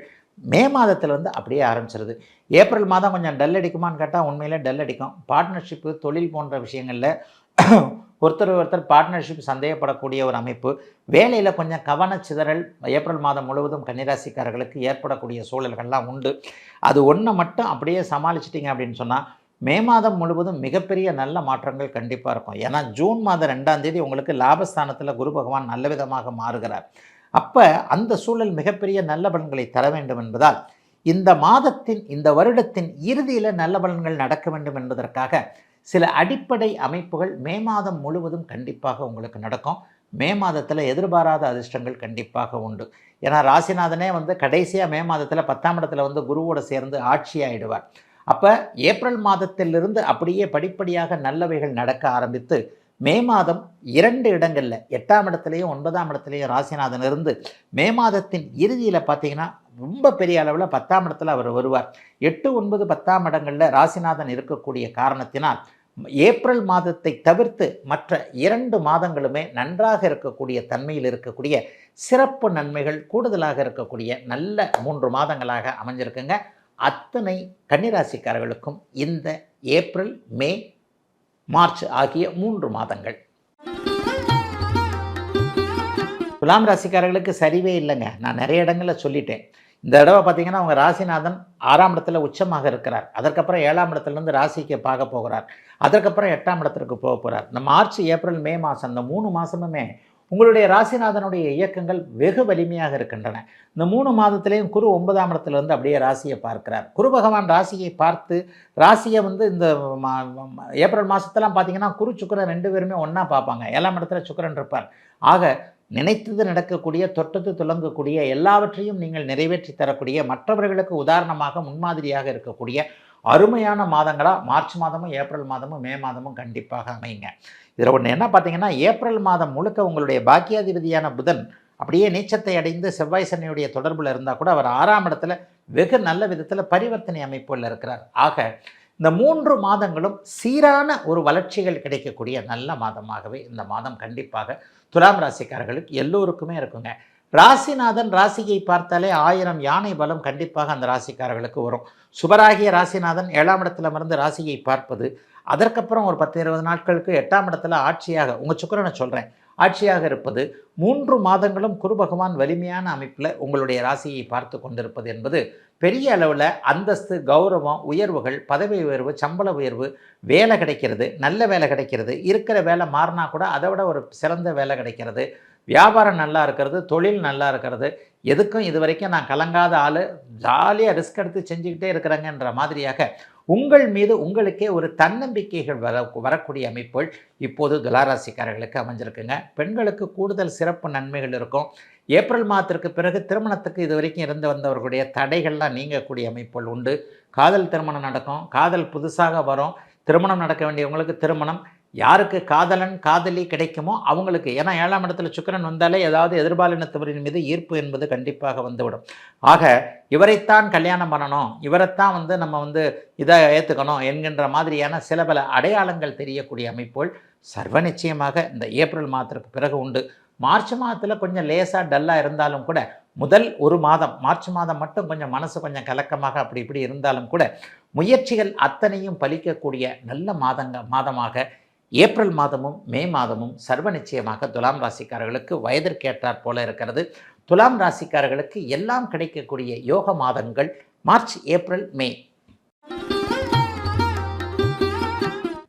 மே மாதத்தில் அப்படியே ஆரம்பிச்சிருது. ஏப்ரல் மாதம் கொஞ்சம் டல் அடிக்குமான்னு கேட்டால் உண்மையிலே டல் அடிக்கும். பார்ட்னர்ஷிப்பு, தொழில் போன்ற விஷயங்களில் ஒருத்தர் பார்ட்னர்ஷிப் சந்தேகப்படக்கூடிய ஒரு அமைப்பு, வேலையில் கொஞ்சம் கவனச்சிதறல் ஏப்ரல் மாதம் முழுவதும் கன்னிராசிக்காரர்களுக்கு ஏற்படக்கூடிய சூழல்கள்லாம் உண்டு. அது ஒன்றை மட்டும் அப்படியே சமாளிச்சிட்டிங்க அப்படின்னு சொன்னால் மே மாதம் முழுவதும் மிகப்பெரிய நல்ல மாற்றங்கள் கண்டிப்பாக இருக்கும். ஏன்னா ஜூன் மாதம் 2ஆம் தேதி உங்களுக்கு லாபஸ்தானத்தில் குரு பகவான் நல்ல விதமாக மாறுகிறார். அப்போ அந்த சூழல் மிகப்பெரிய நல்ல பலன்களை தர வேண்டும் என்பதால் இந்த மாதத்தின், இந்த வருடத்தின் இறுதியில் நல்ல பலன்கள் நடக்க வேண்டும் என்பதற்காக சில அடிப்படை அமைப்புகள் மே மாதம் முழுவதும் கண்டிப்பாக உங்களுக்கு நடக்கும். மே மாதத்தில் எதிர்பாராத அதிர்ஷ்டங்கள் கண்டிப்பாக உண்டு. ஏன்னா ராசிநாதனே கடைசியாக மே மாதத்தில் 10ஆம் இடத்துல குருவோடு சேர்ந்து ஆட்சியாகிடுவார். அப்போ ஏப்ரல் மாதத்திலிருந்து அப்படியே படிப்படியாக நல்லவைகள் நடக்க ஆரம்பித்து மே மாதம் 2 இடங்களில் 8ஆம் இடத்துலையும் 9ஆம் இடத்துலையும் ராசிநாதன் இருந்து மே மாதத்தின் இறுதியில் பார்த்தீங்கன்னா ரொம்ப பெரிய அளவில் 10ஆம் இடத்துல அவர் வருவார். 8, 9, 10ஆம் இடங்களில் ராசிநாதன் இருக்கக்கூடிய காரணத்தினால் ஏப்ரல் மாதத்தை தவிர்த்து மற்ற 2 மாதங்களுமே நன்றாக இருக்கக்கூடிய தன்மையில் இருக்கக்கூடிய சிறப்பு நன்மைகள் கூடுதலாக இருக்கக்கூடிய நல்ல 3 மாதங்களாக அமைஞ்சிருக்குங்க. அத்தனை கன்னிராசிக்காரர்களுக்கும் இந்த ஏப்ரல், மே, மார்ச் ஆகிய 3 மாதங்கள். துலாம் ராசிக்காரர்களுக்கு சரிவே இல்லைங்க. நான் நிறைய இடங்களில் சொல்லிட்டேன். இந்த தடவை பார்த்தீங்கன்னா அவங்க ராசிநாதன் 6ஆம் இடத்துல உச்சமாக இருக்கிறார். அதற்கப்புறம் 7ஆம் இடத்துலேருந்து ராசிக்கு பார்க்க போகிறார். அதற்கப்புறம் 8ஆம் இடத்திற்கு போக போகிறார். இந்த மார்ச், ஏப்ரல், மே மாதம் இந்த 3 மாதமுமே உங்களுடைய ராசிநாதனுடைய இயக்கங்கள் வெகு வலிமையாக இருக்கின்றன. இந்த 3 மாதத்திலையும் குரு 9ஆம் இடத்துலேருந்து அப்படியே ராசியை பார்க்கிறார். குரு பகவான் ராசியை பார்த்து ராசியை இந்த ஏப்ரல் மாதத்தெல்லாம் பார்த்தீங்கன்னா குரு சுக்கிரன் 2 பேருமே ஒன்றா பார்ப்பாங்க. 7ஆம் இடத்துல சுக்கிரன் இருப்பார். ஆக நினைத்தது நடக்கக்கூடிய, தொட்டது துலங்கக்கூடிய, எல்லாவற்றையும் நீங்கள் நிறைவேற்றி தரக்கூடிய, மற்றவர்களுக்கு உதாரணமாக முன்மாதிரியாக இருக்கக்கூடிய அருமையான மாதங்களாக மார்ச் மாதமும் ஏப்ரல் மாதமும் மே மாதமும் கண்டிப்பாக அமையுங்க. இதில் ஒன்று என்ன பார்த்தீங்கன்னா, ஏப்ரல் மாதம் முழுக்க உங்களுடைய பாக்கியாதிபதியான புதன் அப்படியே நீச்சத்தை அடைந்து செவ்வாய் சனியுடைய தொடர்பில் இருந்தால் கூட அவர் 6ஆம் இடத்துல வெகு நல்ல விதத்தில் பரிவர்த்தனை அமைப்புகளில் இருக்கிறார். ஆக இந்த 3 மாதங்களும் சீரான ஒரு வளர்ச்சிகள் கிடைக்கக்கூடிய நல்ல மாதமாகவே இந்த மாதம் கண்டிப்பாக துலாம் ராசிக்காரர்களுக்கு எல்லோருக்குமே இருக்குங்க. ராசிநாதன் ராசியை பார்த்தாலே 1000 யானை பலம் கண்டிப்பாக அந்த ராசிக்காரர்களுக்கு வரும். சுபராகிய ராசிநாதன் 7ஆம் இடத்துல இருந்து ராசியை பார்ப்பது, அதற்கப்புறம் ஒரு 10-20 நாட்களுக்கு 8ஆம் இடத்துல ஆட்சியாக, உங்கள் சுக்கிரனை சொல்கிறேன், ஆட்சியாக இருப்பது. 3 மாதங்களும் குரு பகவான் வலிமையான அமைப்பில் உங்களுடைய ராசியை பார்த்து கொண்டிருப்பது என்பது பெரிய அளவில் அந்தஸ்து, கௌரவம், உயர்வுகள், பதவி உயர்வு, சம்பள உயர்வு, வேலை கிடைக்கிறது, நல்ல வேலை கிடைக்கிறது, இருக்கிற வேலை மாறினா கூட அதை விட ஒரு சிறந்த வேலை கிடைக்கிறது, வியாபாரம் நல்லா இருக்கிறது, தொழில் நல்லா இருக்கிறது, எதுக்கும் இது வரைக்கும் நான் கலங்காத ஆள், ஜாலியாக ரிஸ்க் எடுத்து செஞ்சுக்கிட்டே இருக்கிறேங்கன்ற மாதிரியாக உங்கள் மீது உங்களுக்கே ஒரு தன்னம்பிக்கைகள் வரக்கூடிய அமைப்புகள் இப்போது துளாராசிக்காரர்களுக்கு அமைஞ்சிருக்குங்க. பெண்களுக்கு கூடுதல் சிறப்பு நன்மைகள் இருக்கும். ஏப்ரல் மாதத்திற்கு பிறகு திருமணத்துக்கு இது வரைக்கும் இருந்து வந்தவர்களுடைய தடைகள்லாம் நீங்கக்கூடிய அமைப்புகள் உண்டு. காதல் திருமணம் நடக்கும், காதல் புதுசாக வரும், திருமணம் நடக்க வேண்டியவங்களுக்கு திருமணம், யாருக்கு காதலன் காதலி கிடைக்குமோ அவங்களுக்கு, ஏன்னா 7ஆம் இடத்துல சுக்கிரன் வந்தாலே ஏதாவது எதிர்பாலினத்தவரின் மீது ஈர்ப்பு என்பது கண்டிப்பாக வந்துவிடும். ஆக இவரைத்தான் கல்யாணம் பண்ணணும், இவரைத்தான் நம்ம இதை ஏற்றுக்கணும் என்கின்ற மாதிரியான சில பல அடையாளங்கள் தெரியக்கூடிய அமைப்புகள் சர்வ நிச்சயமாக இந்த ஏப்ரல் மாதத்திற்கு பிறகு உண்டு. மார்ச் மாதத்தில் கொஞ்சம் லேசாக டல்லாக இருந்தாலும் கூட முதல் ஒரு மாதம் மார்ச் மாதம் மட்டும் கொஞ்சம் மனசு கொஞ்சம் கலக்கமாக அப்படி இப்படி இருந்தாலும் கூட முயற்சிகள் அத்தனையும் பலிக்கக்கூடிய நல்ல மாதமாக ஏப்ரல் மாதமும் மே மாதமும் சர்வ நிச்சயமாக துலாம் ராசிக்காரர்களுக்கு வயதிற்கேற்றாற் போல இருக்கிறது. துலாம் ராசிக்காரர்களுக்கு எல்லாம் கிடைக்கக்கூடிய யோக மாதங்கள் மார்ச், ஏப்ரல், மே.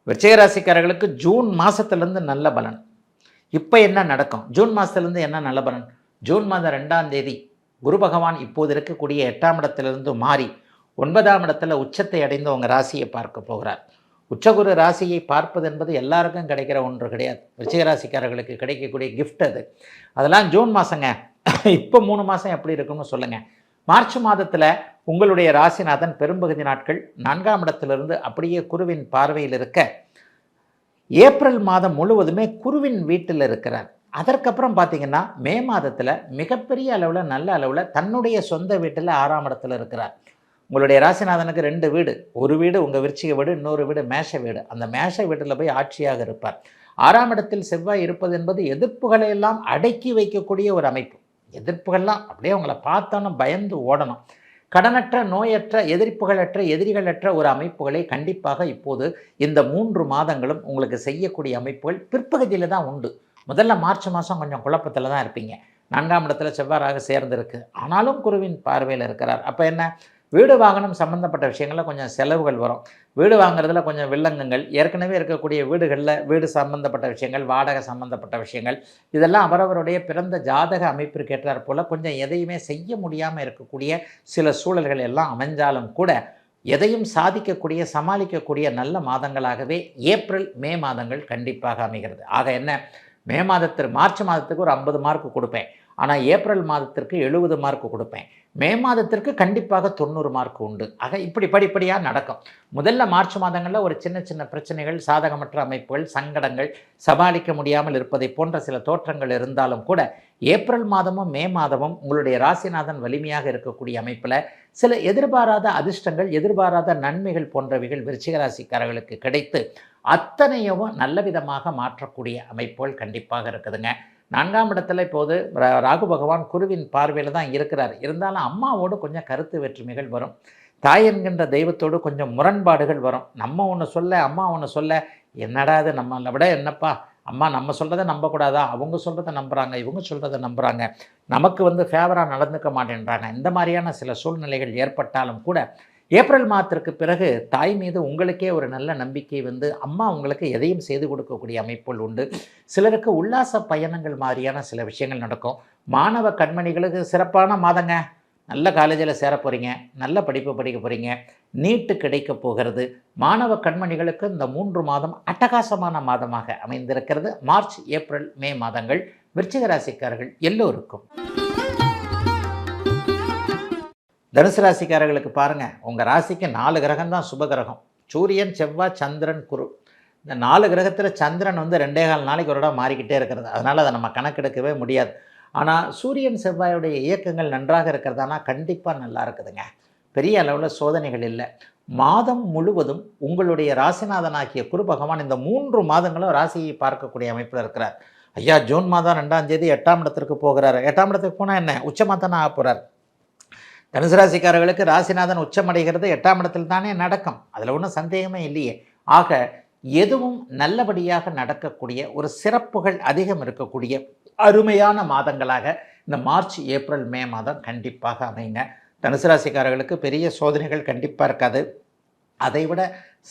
விருச்சிக ராசிக்காரர்களுக்கு ஜூன் மாதத்துலேருந்து நல்ல பலன். இப்போ என்ன நடக்கும்? ஜூன் மாதத்துலேருந்து என்ன நல்ல பலன்? ஜூன் மாதம் 2ஆம் தேதி குரு பகவான் இப்போது இருக்கக்கூடிய 8ஆம் இடத்திலிருந்து மாறி 9ஆம் இடத்துல உச்சத்தை அடைந்து உங்கள் ராசியை பார்க்க போகிறார். உச்சகுரு ராசியை பார்ப்பது என்பது எல்லாருக்கும் கிடைக்கிற ஒன்று கிடையாது. விருச்சிக ராசிக்காரர்களுக்கு கிடைக்கக்கூடிய கிஃப்ட் அது. அதெல்லாம் ஜூன் மாதங்க. இப்போ 3 மாதம் எப்படி இருக்குன்னு சொல்லுங்கள். மார்ச் மாதத்தில் உங்களுடைய ராசிநாதன் பெரும்பகுதி நாட்கள் 4ஆம் இடத்திலிருந்து அப்படியே குருவின் பார்வையில் இருக்க, ஏப்ரல் மாதம் முழுவதுமே குருவின் வீட்டில் இருக்கிறார். அதற்கப்புறம் பார்த்திங்கன்னா மே மாதத்தில் மிகப்பெரிய அளவில் நல்ல அளவில் தன்னுடைய சொந்த வீட்டில் 6ஆம் இடத்துல இருக்கிறார். உங்களுடைய ராசிநாதனுக்கு 2 வீடு, ஒரு வீடு உங்கள் விருச்சிக வீடு, இன்னொரு வீடு மேஷ வீடு. அந்த மேஷ வீட்டில் போய் ஆட்சியாக இருப்பார். 6ஆம் இடத்தில் செவ்வாய் இருப்பது என்பது எதிர்ப்புகளை எல்லாம் அடக்கி வைக்கக்கூடிய ஒரு அமைப்பு. எதிர்ப்புகள்லாம் அப்படியே உங்களை பார்த்தோன்னு பயந்து ஓடணும். கடனற்ற, நோயற்ற, எதிர்ப்புகளற்ற, எதிரிகளற்ற ஒரு அமைப்புகளை கண்டிப்பாக இப்போது இந்த 3 மாதங்களும் உங்களுக்கு செய்யக்கூடிய அமைப்புகள் பிற்பகுதியில் தான் உண்டு. முதல்ல மார்ச் மாதம் கொஞ்சம் குழப்பத்தில் தான் இருப்பீங்க. 4ஆம் இடத்துல செவ்வாறாக சேர்ந்துருக்கு, ஆனாலும் குருவின் பார்வையில் இருக்கிறார். அப்போ என்ன, வீடு வாகனம் சம்மந்தப்பட்ட விஷயங்களில் கொஞ்சம் செலவுகள் வரும். வீடு வாங்குறதுல கொஞ்சம் வில்லங்கங்கள், ஏற்கனவே இருக்கக்கூடிய வீடுகளில் வீடு சம்மந்தப்பட்ட விஷயங்கள், வாடகை சம்மந்தப்பட்ட விஷயங்கள், இதெல்லாம் அவரவருடைய பிறந்த ஜாதக அமைப்பிற்கு ஏற்றாற் போல் கொஞ்சம் எதையுமே செய்ய முடியாமல் இருக்கக்கூடிய சில சூழல்கள் எல்லாம் அமைஞ்சாலும் கூட எதையும் சாதிக்கக்கூடிய, சமாளிக்கக்கூடிய நல்ல மாதங்களாகவே ஏப்ரல், மே மாதங்கள் கண்டிப்பாக அமைகிறது. ஆக என்ன, மே மாதத்திற்கு, மார்ச் மாதத்துக்கு ஒரு 50 மார்க் கொடுப்பேன், ஆனால் ஏப்ரல் மாதத்திற்கு 70 மார்க் கொடுப்பேன். மே மாதத்திற்கு கண்டிப்பாக 90 மார்க் உண்டு. ஆக இப்படி படிப்படியாக நடக்கும். முதல்ல மார்ச் மாதங்களில் ஒரு சின்ன சின்ன பிரச்சனைகள், சாதகமற்ற அமைப்புகள், சங்கடங்கள், சமாளிக்க முடியாமல் இருப்பதை போன்ற சில தோற்றங்கள் இருந்தாலும் கூட ஏப்ரல் மாதமும் மே மாதமும் உங்களுடைய ராசிநாதன் வலிமையாக இருக்கக்கூடிய அமைப்பில் சில எதிர்பாராத அதிர்ஷ்டங்கள், எதிர்பாராத நன்மைகள் போன்றவைகள் விருச்சிக ராசிக்காரர்களுக்கு கிடைத்து அத்தனையும் நல்ல விதமாக மாற்றக்கூடிய அமைப்புகள் கண்டிப்பாக இருக்குதுங்க. 4ஆம் இடத்துல இப்போது ராகு பகவான் குருவின் பார்வையில் தான் இருக்கிறார். இருந்தாலும் அம்மாவோடு கொஞ்சம் கருத்து வேற்றுமைகள் வரும். தாய் என்கின்ற தெய்வத்தோடு கொஞ்சம் முரண்பாடுகள் வரும். நம்ம ஒன்று சொல்ல, அம்மா ஒன்று சொல்ல, என்னடா இது, நம்மளை விட என்னப்பா அம்மா நம்ம சொல்கிறத நம்பக்கூடாதா, அவங்க சொல்கிறத நம்புகிறாங்க, இவங்க சொல்கிறத நம்புகிறாங்க, நமக்கு ஃபேவராக நடந்துக்க மாட்டேன்றாங்க. இந்த மாதிரியான சில சூழ்நிலைகள் ஏற்பட்டாலும் கூட ஏப்ரல் மாதத்திற்கு பிறகு தாய் மீது உங்களுக்கே ஒரு நல்ல நம்பிக்கை அம்மா உங்களுக்கு எதையும் செய்து கொடுக்கக்கூடிய அமைப்புகள் உண்டு. சிலருக்கு உல்லாச பயணங்கள் மாதிரியான சில விஷயங்கள் நடக்கும். மாணவ கண்மணிகளுக்கு சிறப்பான மாதங்க. நல்ல காலேஜில் சேர போகிறீங்க, நல்ல படிப்பு படிக்க போகிறீங்க, நீட்டு கிடைக்க போகிறது. மாணவ கண்மணிகளுக்கு இந்த 3 மாதம் அட்டகாசமான மாதமாக அமைந்திருக்கிறது. மார்ச், ஏப்ரல், மே மாதங்கள் விருச்சிக ராசிக்காரர்கள் எல்லோருக்கும். தனுசு ராசிக்காரர்களுக்கு பாருங்கள், உங்கள் ராசிக்கு 4 கிரகம் தான் சுப கிரகம். சூரியன், செவ்வாய், சந்திரன், குரு. இந்த 4 கிரகத்தில் சந்திரன் 2.25 நாளைக்கு ஒரு இடம் மாறிக்கிட்டே இருக்கிறது. அதனால் அதை நம்ம கணக்கெடுக்கவே முடியாது. ஆனால் சூரியன், செவ்வாயுடைய இயக்கங்கள் நன்றாக இருக்கிறதானா கண்டிப்பாக நல்லா இருக்குதுங்க. பெரிய அளவில் சோதனைகள் இல்லை. மாதம் முழுவதும் உங்களுடைய ராசிநாதனாகிய குரு பகவான் இந்த 3 மாதங்களும் ராசியை பார்க்கக்கூடிய அமைப்பில் இருக்கிறார். ஐயா, ஜூன் மாதம் 2ஆம் தேதி 8ஆம் இடத்திற்கு போகிறார். 8ஆம் இடத்துக்கு போனால் என்ன, உச்சமாக தானே ஆக போகிறார். தனுசு ராசிக்காரர்களுக்கு ராசிநாதன் உச்சமடைகிறது 8ஆம் இடத்தில் தானே நடக்கும். அதில் ஒன்றும் சந்தேகமே இல்லையே. ஆக எதுவும் நல்லபடியாக நடக்கக்கூடிய ஒரு சிறப்புகள் அதிகம் இருக்கக்கூடிய அருமையான மாதங்களாக இந்த மார்ச், ஏப்ரல், மே மாதம் கண்டிப்பாக அமைங்க. தனுசு ராசிக்காரர்களுக்கு பெரிய சோதனைகள் கண்டிப்பாக இருக்காது. அதைவிட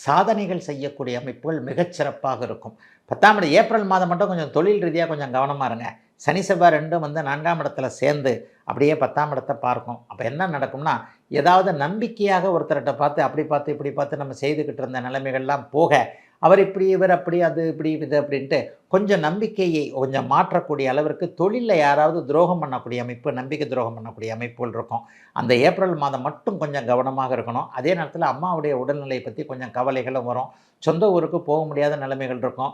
சாதனைகள் செய்யக்கூடிய அமைப்புகள் மிகச்சிறப்பாக இருக்கும். 10ஆம் இடம் ஏப்ரல் மாதம் மட்டும் கொஞ்சம் தொழில் ரீதியாக கொஞ்சம் கவனமாக இருங்க. சனி செவ்வாய் ரெண்டும் 4ஆம் இடத்துல சேர்ந்து அப்படியே 10ஆம் இடத்தை பார்க்கும். அப்போ என்ன நடக்கும்னா, ஏதாவது நம்பிக்கையாக ஒருத்தர்கிட்ட பார்த்து அப்படி பார்த்து இப்படி பார்த்து நம்ம செய்துக்கிட்டு இருந்த நிலைமைகள்லாம் போக, அவர் இப்படி இவர் அப்படி அது இப்படி இது அப்படின்ட்டு கொஞ்சம் நம்பிக்கையை கொஞ்சம் மாற்றக்கூடிய அளவிற்கு தொழிலில் யாராவது துரோகம் பண்ணக்கூடிய அமைப்பு, நம்பிக்கை துரோகம் பண்ணக்கூடிய அமைப்புகள் இருக்கும். அந்த ஏப்ரல் மாதம் மட்டும் கொஞ்சம் கவனமாக இருக்கணும். அதே நேரத்தில் அம்மாவுடைய உடல்நிலையை பற்றி கொஞ்சம் கவலைகளும் வரும். சொந்த ஊருக்கு போக முடியாத நிலைமைகள் இருக்கும்.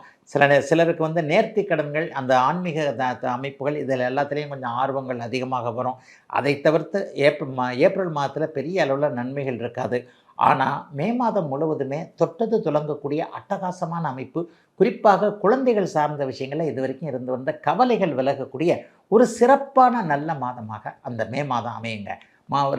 சிலருக்கு நேர்த்தி கடன்கள், அந்த ஆன்மீக அமைப்புகள் இதில் எல்லாத்துலேயும் கொஞ்சம் ஆர்வங்கள் அதிகமாக வரும். அதை தவிர்த்து ஏப்ரல் மாதத்தில் பெரிய அளவில் நன்மைகள் இருக்காது. ஆனால் மே மாதம் முழுவதுமே தொட்டது துலங்கக்கூடிய அட்டகாசமான அமைப்பு. குறிப்பாக குழந்தைகள் சார்ந்த விஷயங்களில் இதுவரைக்கும் இருந்து வந்த கவலைகள் விலகக்கூடிய ஒரு சிறப்பான நல்ல மாதமாக அந்த மே மாதம் அமையுங்க.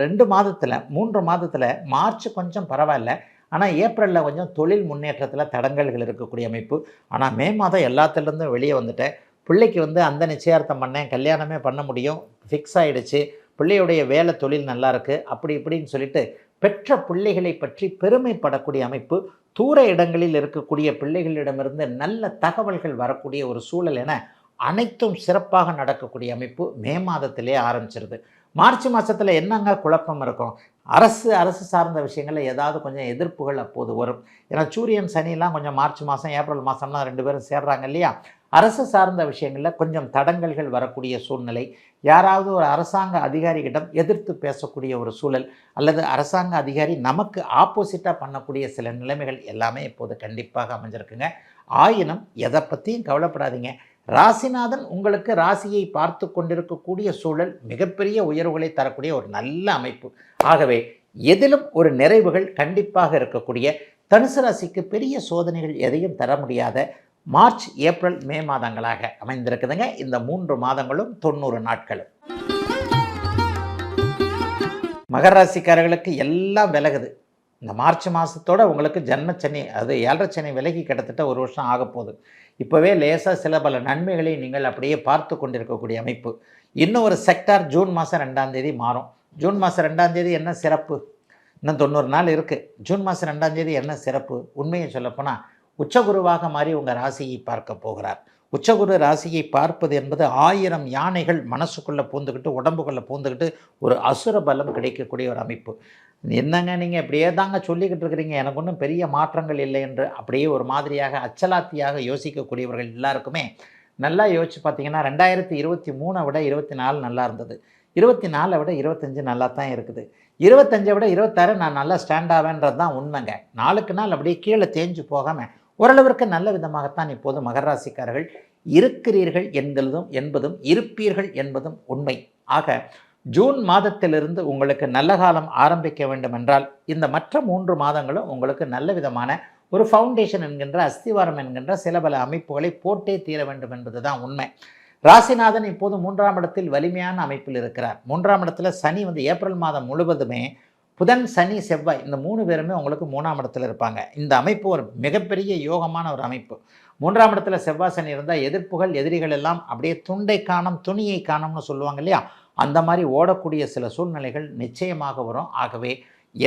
2 மாதத்தில் 3 மாதத்தில் மார்ச் கொஞ்சம் பரவாயில்ல, ஆனால் ஏப்ரலில் கொஞ்சம் தொழில் முன்னேற்றத்தில் தடங்கல்கள் இருக்கக்கூடிய அமைப்பு. ஆனால் மே மாதம் எல்லாத்துலேருந்தும் வெளியே வந்துட்டேன். பிள்ளைக்கு அந்த நிச்சயார்த்தம் பண்ணேன், கல்யாணமே பண்ண முடியும், ஃபிக்ஸ் ஆகிடுச்சு, பிள்ளையுடைய வேலை தொழில் நல்லா இருக்குது, அப்படி இப்படின்னு சொல்லிட்டு பெற்ற பிள்ளைகளை பற்றி பெருமைப்படக்கூடிய அமைப்பு. தூர இடங்களில் இருக்கக்கூடிய பிள்ளைகளிடமிருந்து நல்ல தகவல்கள் வரக்கூடிய ஒரு சூழல் என அனைத்தும் சிறப்பாக நடக்கக்கூடிய அமைப்பு மே மாதத்திலே ஆரம்பிச்சிருது. மார்ச் மாதத்தில் என்னங்க குழப்பம் இருக்கும்? அரசு சார்ந்த விஷயங்களில் ஏதாவது கொஞ்சம் எதிர்ப்புகள் அப்போது வரும். ஏன்னா சூரியன் சனிலாம் கொஞ்சம் மார்ச் மாதம் ஏப்ரல் மாதம்லாம் 2 பேரும் சேர்றாங்க இல்லையா? அரசு சார்ந்த விஷயங்களில் கொஞ்சம் தடங்கல்கள் வரக்கூடிய சூழ்நிலை, யாராவது ஒரு அரசாங்க அதிகாரிகிடம் எதிர்த்து பேசக்கூடிய ஒரு சூழல், அல்லது அரசாங்க அதிகாரி நமக்கு ஆப்போசிட்டாக பண்ணக்கூடிய சில நிலைமைகள் எல்லாமே இப்போது கண்டிப்பாக அமைஞ்சிருக்குங்க. ஆயினும் எதை பற்றியும் கவலைப்படாதீங்க. ராசிநாதன் உங்களுக்கு ராசியை பார்த்து கொண்டிருக்கக்கூடிய சூழல் மிகப்பெரிய உயர்வுகளை தரக்கூடிய ஒரு நல்ல அமைப்பு. ஆகவே எதிலும் ஒரு நிறைவுகள் கண்டிப்பாக இருக்கக்கூடிய தனுசு ராசிக்கு பெரிய சோதனைகள் எதையும் தர முடியாத மார்ச், ஏப்ரல், மே மாதங்களாக அமைந்திருக்குதுங்க. இந்த 3 மாதங்களும் 90 நாட்களும். மகர ராசிக்காரர்களுக்கு எல்லாம் விலகுது. இந்த மார்ச் மாதத்தோடு உங்களுக்கு ஜன்மச்சனி, அது 7.5 சனி விலகி கிட்டத்தட்ட 1 வருஷம் ஆகப்போகுது. இப்போவே லேசாக சில பல நன்மைகளை நீங்கள் அப்படியே பார்த்து கொண்டிருக்கக்கூடிய அமைப்பு. இன்னும் ஒரு செக்டார் ஜூன் மாதம் 2ஆம் தேதி மாறும். ஜூன் மாதம் 2ஆம் தேதி என்ன சிறப்பு? இன்னும் 90 நாள் இருக்குது. ஜூன் மாதம் 2ஆம் தேதி என்ன சிறப்பு? உண்மையை சொல்லப்போனால் உச்சகுருவாக மாறி உங்கள் ராசியை பார்க்க போகிறார். உச்சகுரு ராசியை பார்ப்பது என்பது 1000 யானைகள் மனசுக்குள்ளே பூந்துக்கிட்டு உடம்புக்குள்ளே பூந்துக்கிட்டு ஒரு அசுர பலம் கிடைக்கக்கூடிய ஒரு அமைப்பு. என்னங்க நீங்கள் இப்படியே தாங்க சொல்லிக்கிட்டு இருக்கிறீங்க, எனக்கு ஒன்றும் பெரிய மாற்றங்கள் இல்லை என்று அப்படியே ஒரு மாதிரியாக அச்சலாத்தியாக யோசிக்கக்கூடியவர்கள் எல்லாருக்குமே நல்லா யோசிச்சு பார்த்தீங்கன்னா 2023 விட 24 நல்லா இருந்தது. 24 விட 25 நல்லா தான் இருக்குது. 25 விட 26 நான் நல்லா ஸ்டாண்ட் ஆவேன்றது தான் உண்மைங்க. நாளுக்கு நாள் அப்படியே கீழே தேஞ்சு போகாமல் ஓரளவிற்கு நல்ல விதமாகத்தான் இப்போது மகர ராசிக்காரர்கள் இருக்கிறீர்கள் என்பதும் இருப்பீர்கள் என்பதும் உண்மை. ஆக ஜூன் மாதத்திலிருந்து உங்களுக்கு நல்ல காலம் ஆரம்பிக்க வேண்டும் என்றால் இந்த மற்ற 3 மாதங்களும் உங்களுக்கு நல்ல விதமான ஒரு ஃபவுண்டேஷன் என்கின்ற, அஸ்திவாரம் என்கின்ற சில பல அமைப்புகளை போட்டே தீர வேண்டும் என்பது தான் உண்மை. ராசிநாதன் இப்போது 3ஆம் இடத்தில் வலிமையான அமைப்பில் இருக்கிறார். 3ஆம் இடத்துல சனி ஏப்ரல் மாதம் முழுவதுமே புதன், சனி, செவ்வாய் இந்த 3 பேருமே உங்களுக்கு 3ஆம் இடத்துல இருப்பாங்க. இந்த அமைப்பு ஒரு மிகப்பெரிய யோகமான ஒரு அமைப்பு. 3ஆம் இடத்துல செவ்வாய், சனி இருந்தால் எதிர்ப்புகள், எதிரிகள் எல்லாம் அப்படியே துண்டை காணும் துணியை காணும்னு சொல்லுவாங்க இல்லையா? அந்த மாதிரி ஓடக்கூடிய சில சூழ்நிலைகள் நிச்சயமாக வரும். ஆகவே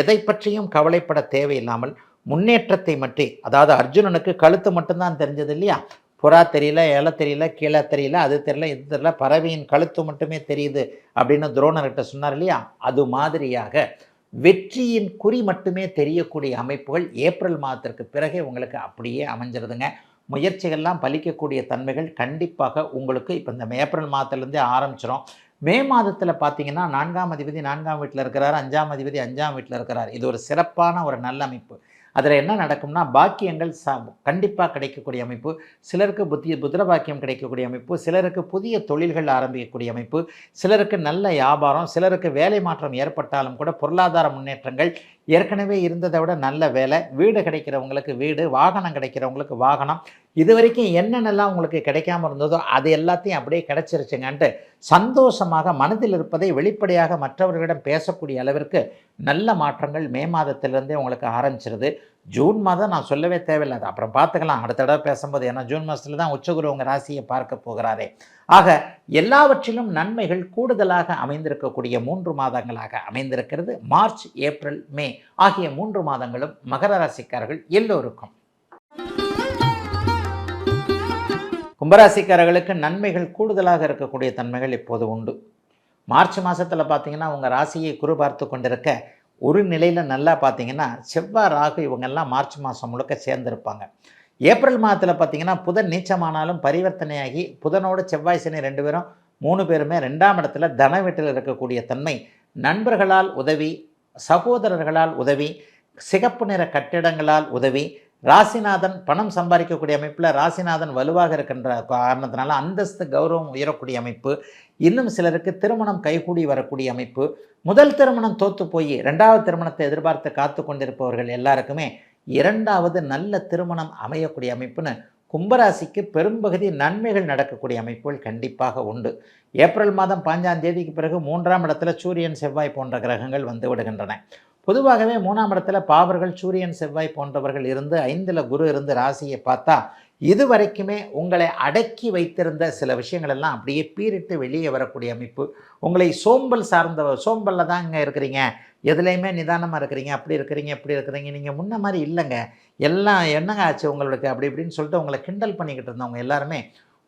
எதை பற்றியும் கவலைப்பட தேவையில்லாமல் முன்னேற்றத்தை மட்டும், அதாவது அர்ஜுனனுக்கு கழுத்து மட்டும்தான் தெரிஞ்சது இல்லையா? புறா தெரியல, இலை தெரியல, கீழே தெரியல, அது தெரியல, இது தெரியல, பறவையின் கழுத்து மட்டுமே தெரியுது அப்படின்னு துரோணர்கிட்ட சொன்னார் இல்லையா? அது மாதிரியாக வெற்றியின் குறி மட்டுமே தெரியக்கூடிய அமைப்புகள் ஏப்ரல் மாதத்திற்கு பிறகே உங்களுக்கு அப்படியே அமைஞ்சிருதுங்க. முயற்சிகள்லாம் பலிக்கக்கூடிய தன்மைகள் கண்டிப்பாக உங்களுக்கு இப்போ இந்த ஏப்ரல் மாதத்துலேருந்தே ஆரம்பிச்சிடும். மே மாதத்தில் பார்த்தீங்கன்னா 4ஆம் அதிபதி 4ஆம் வீட்டில் இருக்கிறார், 5ஆம் அதிபதி 5ஆம் வீட்டில் இருக்கிறார். இது ஒரு சிறப்பான ஒரு நல்ல அமைப்பு. அதில் என்ன நடக்கும்னா பாக்கியங்கள் கண்டிப்பாக கிடைக்கக்கூடிய அமைப்பு. சிலருக்கு புத்திர பாக்கியம் கிடைக்கக்கூடிய அமைப்பு, சிலருக்கு புதிய தொழில்கள் ஆரம்பிக்கக்கூடிய அமைப்பு, சிலருக்கு நல்ல வியாபாரம், சிலருக்கு வேலை மாற்றம் ஏற்பட்டாலும் கூட பொருளாதார முன்னேற்றங்கள், ஏற்கனவே இருந்ததை விட நல்ல வேலை, வீடு கிடைக்கிறவங்களுக்கு வீடு, வாகனம் கிடைக்கிறவங்களுக்கு வாகனம், இது வரைக்கும் என்னென்னலாம் உங்களுக்கு கிடைக்காம இருந்ததோ அது எல்லாத்தையும் அப்படியே கிடைச்சிருச்சுங்கன்ட்டு சந்தோஷமாக மனதில் இருப்பதை வெளிப்படையாக மற்றவர்களிடம் பேசக்கூடிய அளவிற்கு நல்ல மாற்றங்கள் மே மாதத்திலிருந்தே உங்களுக்கு ஆரம்பிச்சிருது. ஜூன் மாதம் நான் சொல்லவே தேவையில்லை, அது அப்புறம் பார்த்துக்கலாம் அடுத்த தடவை பேசும்போது. ஏன்னா ஜூன் மாதத்தில் தான் உச்சகுரு உங்கள் ராசியை பார்க்க போகிறாரே. ஆக எல்லாவற்றிலும் நன்மைகள் கூடுதலாக அமைந்திருக்கக்கூடிய 3 மாதங்களாக அமைந்திருக்கிறது. மார்ச், ஏப்ரல், மே ஆகிய 3 மாதங்களும் மகர ராசிக்காரர்கள் எல்லோருக்கும். கும்பராசிக்காரர்களுக்கு நன்மைகள் கூடுதலாக இருக்கக்கூடிய தன்மைகள் இப்போது உண்டு. மார்ச் மாதத்தில் பார்த்தீங்கன்னா உங்கள் ராசியை குரு பார்த்து கொண்டிருக்க ஒரு நிலையில் நல்லா பார்த்தீங்கன்னா செவ்வாய், ராகு இவங்கெல்லாம் மார்ச் மாதம் முழுக்க சேர்ந்துருப்பாங்க. ஏப்ரல் மாதத்தில் பார்த்தீங்கன்னா புதன் நீச்சமானாலும் பரிவர்த்தனையாகி புதனோடு செவ்வாய், சனி 2 பேரும் 3 பேருமே 2ஆம் இடத்துல தன வீட்டில் இருக்கக்கூடிய தன்மை, நண்பர்களால் உதவி, சகோதரர்களால் உதவி, சிகப்பு நிற கட்டிடங்களால் உதவி, ராசிநாதன் பணம் சம்பாதிக்கக்கூடிய அமைப்பில் ராசிநாதன் வலுவாக இருக்கின்ற காரணத்தினால அந்தஸ்து, கௌரவம் உயரக்கூடிய அமைப்பு, இன்னும் சிலருக்கு திருமணம் கைகூடி வரக்கூடிய அமைப்பு, முதல் திருமணம் தோற்று போய் 2வது திருமணத்தை எதிர்பார்த்து காத்து கொண்டிருப்பவர்கள் எல்லாருக்குமே 2வது நல்ல திருமணம் அமையக்கூடிய அமைப்புன்னு கும்பராசிக்கு பெரும்பகுதி நன்மைகள் நடக்கக்கூடிய அமைப்புகள் கண்டிப்பாக உண்டு. ஏப்ரல் மாதம் 5ஆம் தேதிக்கு பிறகு 3ஆம் இடத்துல சூரியன், செவ்வாய் போன்ற கிரகங்கள் வந்து விடுகின்றன. பொதுவாகவே 3ஆம் இடத்துல பாவர்கள், சூரியன், செவ்வாய் போன்றவர்கள் இருந்து 5ல் குரு இருந்து ராசியை பார்த்தா இதுவரைக்குமே உங்களை அடக்கி வைத்திருந்த சில விஷயங்கள் எல்லாம் அப்படியே பீரிட்டு வெளியே வரக்கூடிய அமைப்பு. உங்களை சோம்பலில் தான் இங்கே இருக்கிறீங்க, எதுலேயுமே நிதானமாக இருக்கிறீங்க, அப்படி இருக்கிறீங்க, இப்படி இருக்கிறீங்க, நீங்கள் முன்ன மாதிரி இல்லைங்க, எல்லாம் என்னங்க ஆச்சு உங்களுக்கு அப்படி இப்படின்னு சொல்லிட்டு உங்களை கிண்டல் பண்ணிக்கிட்டு இருந்தவங்க எல்லாருமே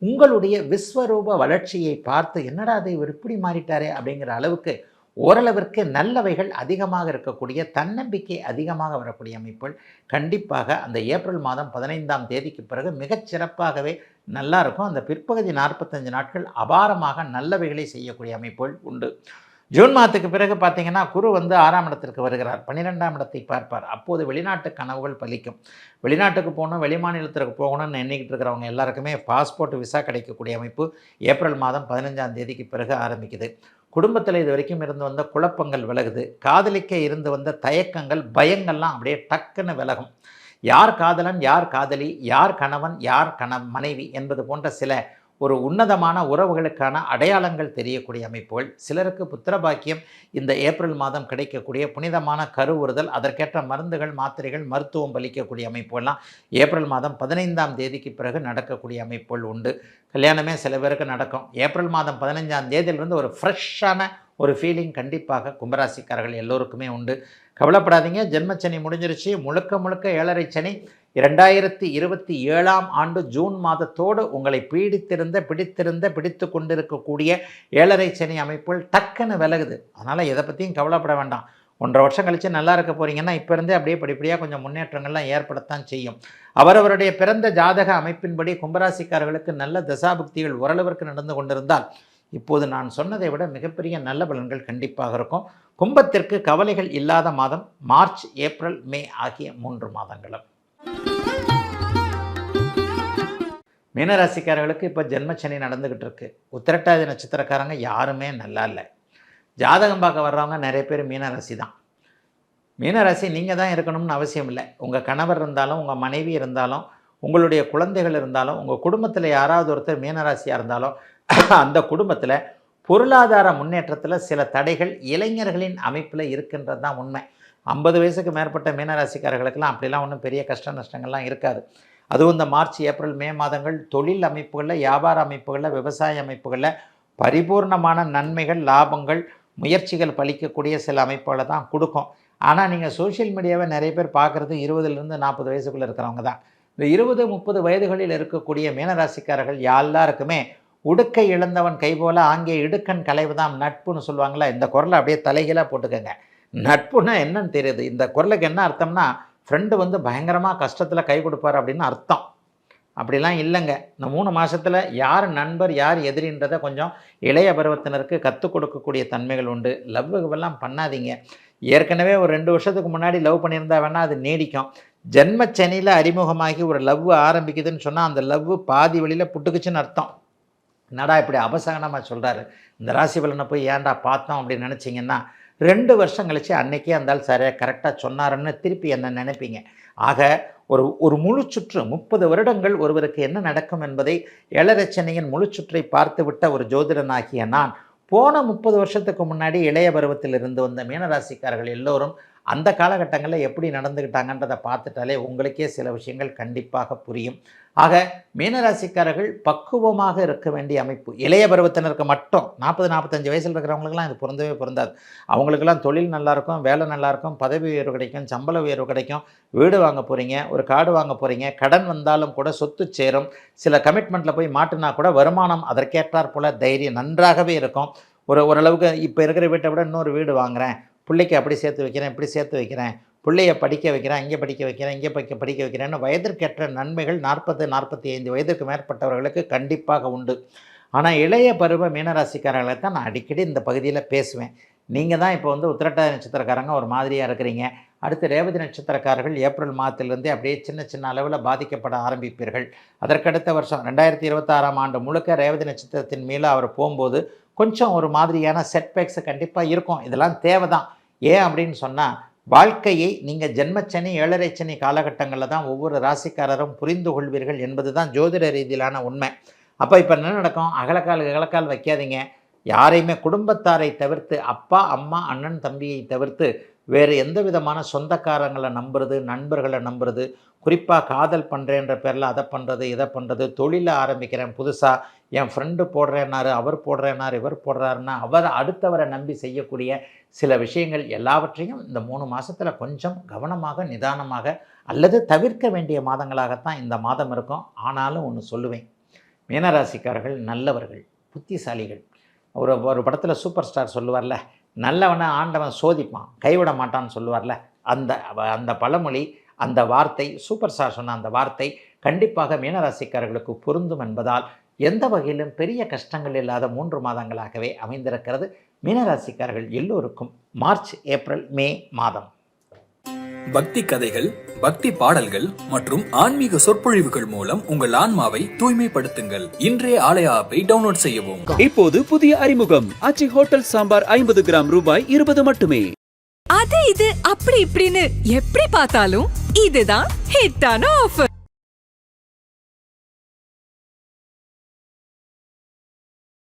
உங்களுடைய விஸ்வரூப வளர்ச்சியை பார்த்து என்னடா அது இவர் இப்படி மாறிட்டாரே அப்படிங்கிற அளவுக்கு ஓரளவிற்கு நல்லவைகள் அதிகமாக இருக்கக்கூடிய, தன்னம்பிக்கை அதிகமாக வரக்கூடிய அமைப்புகள் கண்டிப்பாக அந்த ஏப்ரல் மாதம் 15ஆம் தேதிக்கு பிறகு மிகச்சிறப்பாகவே நல்லா இருக்கும். அந்த பிற்பகுதி 45 நாட்கள் அபாரமாக நல்லவைகளை செய்யக்கூடிய அமைப்புகள் உண்டு. ஜூன் மாதத்துக்கு பிறகு பார்த்தீங்கன்னா குரு வந்து 6ஆம் இடத்திற்கு வருகிறார், 12ஆம் இடத்தை பார்ப்பார். அப்போது வெளிநாட்டு கனவுகள் பலிக்கும். வெளிநாட்டுக்கு போகணும், வெளிமாநிலத்திற்கு போகணும்னு எண்ணிக்கிட்டு இருக்கிறவங்க எல்லாருக்குமே பாஸ்போர்ட், விசா கிடைக்கக்கூடிய அமைப்பு ஏப்ரல் மாதம் 15ஆம் தேதிக்கு பிறகு ஆரம்பிக்குது. குடும்பத்தில் இது வரைக்கும் இருந்து வந்த குழப்பங்கள் விலகுது. காதலிக்க இருந்து வந்த தயக்கங்கள், பயங்கள்லாம் அப்படியே டக்குன்னு விலகும். யார் காதலன், யார் காதலி, யார் கணவன், யார் மனைவி என்பது போன்ற சில ஒரு உன்னதமான உறவுகளுக்கான அடையாளங்கள் தெரியக்கூடிய அமைப்புகள். சிலருக்கு புத்திரபாக்கியம் இந்த ஏப்ரல் மாதம் கிடைக்கக்கூடிய, புனிதமான கருவுறுதல், அதற்கேற்ற மருந்துகள், மாத்திரைகள், மருத்துவம் பலிக்கக்கூடிய அமைப்புகள்லாம் ஏப்ரல் மாதம் 15ஆம் தேதிக்கு பிறகு நடக்கக்கூடிய அமைப்புகள் உண்டு. கல்யாணமே சில பேருக்கு நடக்கும். ஏப்ரல் மாதம் 15ஆம் தேதியிலிருந்து ஒரு ஃப்ரெஷ்ஷான ஒரு ஃபீலிங் கண்டிப்பாக கும்பராசிக்காரர்கள் எல்லோருக்குமே உண்டு. கவலைப்படாதீங்க, ஜென்மச்சனி முடிஞ்சிருச்சு. முழுக்க முழுக்க 7.5 சனி 2027ஆம் ஆண்டு ஜூன் மாதத்தோடு உங்களை பிடித்து கொண்டிருக்கக்கூடிய 7.5 சனி அமைப்புகள் டக்குன்னு விலகுது. அதனால் எதை பற்றியும் கவலைப்பட வேண்டாம். 1.5 வருஷம் கழித்து நல்லா இருக்க போகிறீங்கன்னா இப்போ இருந்தே அப்படியே படிப்படியாக கொஞ்சம் முன்னேற்றங்கள்லாம் ஏற்படத்தான் செய்யும். அவரவருடைய பிறந்த ஜாதக அமைப்பின்படி கும்பராசிக்காரர்களுக்கு நல்ல தசாபுக்திகள் ஓரளவிற்கு நடந்து கொண்டிருந்தால் இப்போது நான் சொன்னதை விட மிகப்பெரிய நல்ல பலன்கள் கண்டிப்பாக இருக்கும். கும்பத்திற்கு கவலைகள் இல்லாத மாதம் மார்ச், ஏப்ரல், மே ஆகிய 3 மாதங்களும். மீனராசிக்காரர்களுக்கு இப்போ ஜென்மச்சனி நடந்துக்கிட்டு இருக்கு. உத்திரட்டாதி நட்சத்திரக்காரங்க யாருமே நல்லா இல்லை. ஜாதகம் பார்க்க வர்றவங்க நிறைய பேர் மீனராசி தான். மீனராசி நீங்கள் தான் இருக்கணும்னு அவசியம் இல்லை. உங்கள் கணவர் இருந்தாலும், உங்கள் மனைவி இருந்தாலும், உங்களுடைய குழந்தைகள் இருந்தாலும், உங்கள் குடும்பத்தில் யாராவது ஒருத்தர் மீனராசியாக இருந்தாலும் அந்த குடும்பத்தில் பொருளாதார முன்னேற்றத்தில் சில தடைகள் இளைஞர்களின் அமைப்பில் இருக்கின்றது தான் உண்மை. 50 வயசுக்கு மேற்பட்ட மீனராசிக்காரர்களுக்கெல்லாம் அப்படிலாம் ஒன்றும் பெரிய கஷ்ட நஷ்டங்கள்லாம் இருக்காது. அதுவும் இந்த மார்ச், ஏப்ரல், மே மாதங்கள் தொழில் அமைப்புகளில், வியாபார அமைப்புகளில், விவசாய அமைப்புகளில் பரிபூர்ணமான நன்மைகள், லாபங்கள், முயற்சிகள் பலிக்கக்கூடிய சில அமைப்புகளை தான் கொடுக்கும். ஆனால் நீங்கள் சோஷியல் மீடியாவை நிறைய பேர் பார்க்குறது 20லேருந்து 40 வயசுக்குள்ளே இருக்கிறவங்க தான். இந்த 20-30 வயதுகளில் இருக்கக்கூடிய மீனராசிக்காரர்கள் எல்லாருக்குமே உடுக்கை இழந்தவன் கை போல ஆங்கிய இடுக்கண் கலைவுதான் நட்புன்னு சொல்லுவாங்களா. இந்த குரலை அப்படியே தலைகீழாக போட்டுக்கோங்க. நட்புன்னா என்னன்னு தெரியுது. இந்த குரலுக்கு என்ன அர்த்தம்னா, ஃப்ரெண்டு வந்து பயங்கரமாக கஷ்டத்தில் கை கொடுப்பார் அப்படின்னு அர்த்தம். அப்படிலாம் இல்லைங்க. இந்த 3 மாதத்தில் யார் நண்பர், யார் எதிரின்றதை கொஞ்சம் இளைய பருவத்தினருக்கு கற்றுக் கொடுக்கக்கூடிய தன்மைகள் உண்டு. லவ்வுகெல்லாம் பண்ணாதீங்க. ஏற்கனவே ஒரு 2 வருஷத்துக்கு முன்னாடி லவ் பண்ணியிருந்தா வேணால் அது நீடிக்கும். ஜென்மச்சனியில் அறிமுகமாகி ஒரு லவ் ஆரம்பிக்குதுன்னு சொன்னால் அந்த லவ் பாதி வழியில் புட்டுக்குச்சுன்னு அர்த்தம். என்னடா இப்படி அபசகனமாக சொல்கிறாரு, இந்த ராசி பலனை போய் ஏன்டா பார்த்தோம் அப்படின்னு நினச்சிங்கன்னா 2 வருஷம் கழிச்சு அன்னைக்கே இருந்தாலும் சரியாக கரெக்டாக சொன்னாருன்னு திருப்பி என்ன நினைப்பீங்க. ஆக ஒரு முழு சுற்று 30 வருடங்கள் ஒருவருக்கு என்ன நடக்கும் என்பதை 7.5 சனியின் முழு சுற்றை பார்த்து விட்ட ஒரு ஜோதிடனாகிய நான் போன 30 வருஷத்துக்கு முன்னாடி இளைய பருவத்தில் இருந்து வந்த மீனராசிக்காரர்கள் எல்லோரும் அந்த காலகட்டங்களில் எப்படி நடந்துக்கிட்டாங்கன்றதை பார்த்துட்டாலே உங்களுக்கே சில விஷயங்கள் கண்டிப்பாக புரியும். ஆக மீனராசிக்காரர்கள் பக்குவமாக இருக்க வேண்டிய அமைப்பு. இளைய பருவத்தினருக்கு மட்டும் 40-45 வயசில் இருக்கிறவங்களுக்குலாம் இது பொருந்தவே பொருந்தாது. அவங்களுக்கெல்லாம் தொழில் நல்லாயிருக்கும், வேலை நல்லாயிருக்கும், பதவி உயர்வு கிடைக்கும், சம்பள உயர்வு கிடைக்கும், வீடு வாங்க போகிறீங்க, ஒரு காடு வாங்க போகிறீங்க, கடன் வந்தாலும் கூட சொத்து சேரும், சில கமிட்மெண்ட்டில் போய் மாட்டினா கூட வருமானம் அதற்கேற்றாற் போல் தைரியம் நன்றாகவே இருக்கும். ஓரளவுக்கு இப்போ இருக்கிற வீட்டை விட இன்னொரு வீடு வாங்குகிறேன், பிள்ளைக்கு அப்படி சேர்த்து வைக்கிறேன், இப்படி சேர்த்து வைக்கிறேன், பிள்ளைய படிக்க வைக்கிறேன், இங்கே படிக்க வைக்கிறேன், இங்கே படிக்க வைக்கிறேன்னு வயதிற்கேற்ற நன்மைகள் 40-45 வயதுக்கு மேற்பட்டவர்களுக்கு கண்டிப்பாக உண்டு. ஆனால் இளைய பருவ மீனராசிக்காரர்களை தான் நான் அடிக்கடி இந்த பகுதியில் பேசுவேன். நீங்கள் தான் இப்போ உத்திரட்டாதி நட்சத்திரக்காரங்க ஒரு மாதிரியாக இருக்கிறீங்க. அடுத்து ரேவதி நட்சத்திரக்காரர்கள் ஏப்ரல் மாதத்திலிருந்தே அப்படியே சின்ன அளவில் பாதிக்கப்பட ஆரம்பிப்பீர்கள். அதற்கடுத்த வருஷம் 2026ஆம் ஆண்டு முழுக்க ரேவதி நட்சத்திரத்தின் மேலே அவர் போகும்போது கொஞ்சம் ஒரு மாதிரியான செட்பேக்ஸு கண்டிப்பாக இருக்கும். இதெல்லாம் தேவை தான். ஏன் அப்படின்னு சொன்னால், வாழ்க்கையை நீங்கள் ஜென்மச்சனி 7.5 சனி காலகட்டங்களில் தான் ஒவ்வொரு ராசிக்காரரும் புரிந்து கொள்வீர்கள் என்பது தான் ஜோதிட ரீதியிலான உண்மை. அப்போ இப்போ என்ன நடக்கும்? அகலக்கால் வைக்காதீங்க. யாரையுமே குடும்பத்தாரை தவிர்த்து, அப்பா அம்மா அண்ணன் தம்பியை தவிர்த்து வேறு எந்த விதமான சொந்தக்காரங்களை நம்புறது, நண்பர்களை நம்புறது, குறிப்பாக காதல் பண்ணுறேன்ற பேரில் அதை பண்ணுறது இதை பண்ணுறது, தொழிலை ஆரம்பிக்கிறேன் புதுசாக, என் ஃப்ரெண்டு போடுறேன்னாரு, அவர் போடுறேன்னாரு, இவர் போடுறாருன்னா அவர் அடுத்தவரை நம்பி செய்யக்கூடிய சில விஷயங்கள் எல்லாவற்றையும் இந்த 3 மாதத்தில் கொஞ்சம் கவனமாக நிதானமாக அல்லது தவிர்க்க வேண்டிய மாதங்களாகத்தான் இந்த மாதம் இருக்கும். ஆனாலும் ஒன்று சொல்லுவேன், மீனராசிக்காரர்கள் நல்லவர்கள், புத்திசாலிகள். ஒரு படத்தில் சூப்பர் ஸ்டார் சொல்லுவார்ல, நல்லவனை ஆண்டவன் சோதிப்பான், கைவிட மாட்டான்னு சொல்லுவார்ல, அந்த பழமொழி, அந்த வார்த்தை, சூப்பர் ஸ்டார் சொன்ன அந்த வார்த்தை கண்டிப்பாக மீனராசிக்காரர்களுக்கு பொருந்தும் என்பதால் எந்த வகையிலும் பெரிய கஷ்டங்கள் இல்லாத 3 மாதங்களாகவே அமைந்திருக்கிறது மீனராசிக்காரர்கள் எல்லோருக்கும். மார்ச், ஏப்ரல், மே மாதம். பக்தி கதைகள், பக்தி பாடல்கள் மற்றும் ஆன்மீக சொற்பொழிவுகள் மூலம் உங்கள் ஆன்மாவை தூய்மைப்படுத்துங்கள். இன்றைய ஆலய ஆப்பை டவுன்லோட் செய்யவும். இப்போது புதிய அறிமுகம் ஆச்சி ஹோட்டல் சாம்பார் 50 கிராம் ரூபாய் 20 மட்டுமே. அது இது அப்படி இப்படின்னு எப்படி பார்த்தாலும் இதுதான் ஹிட்டான ஆஃபர்.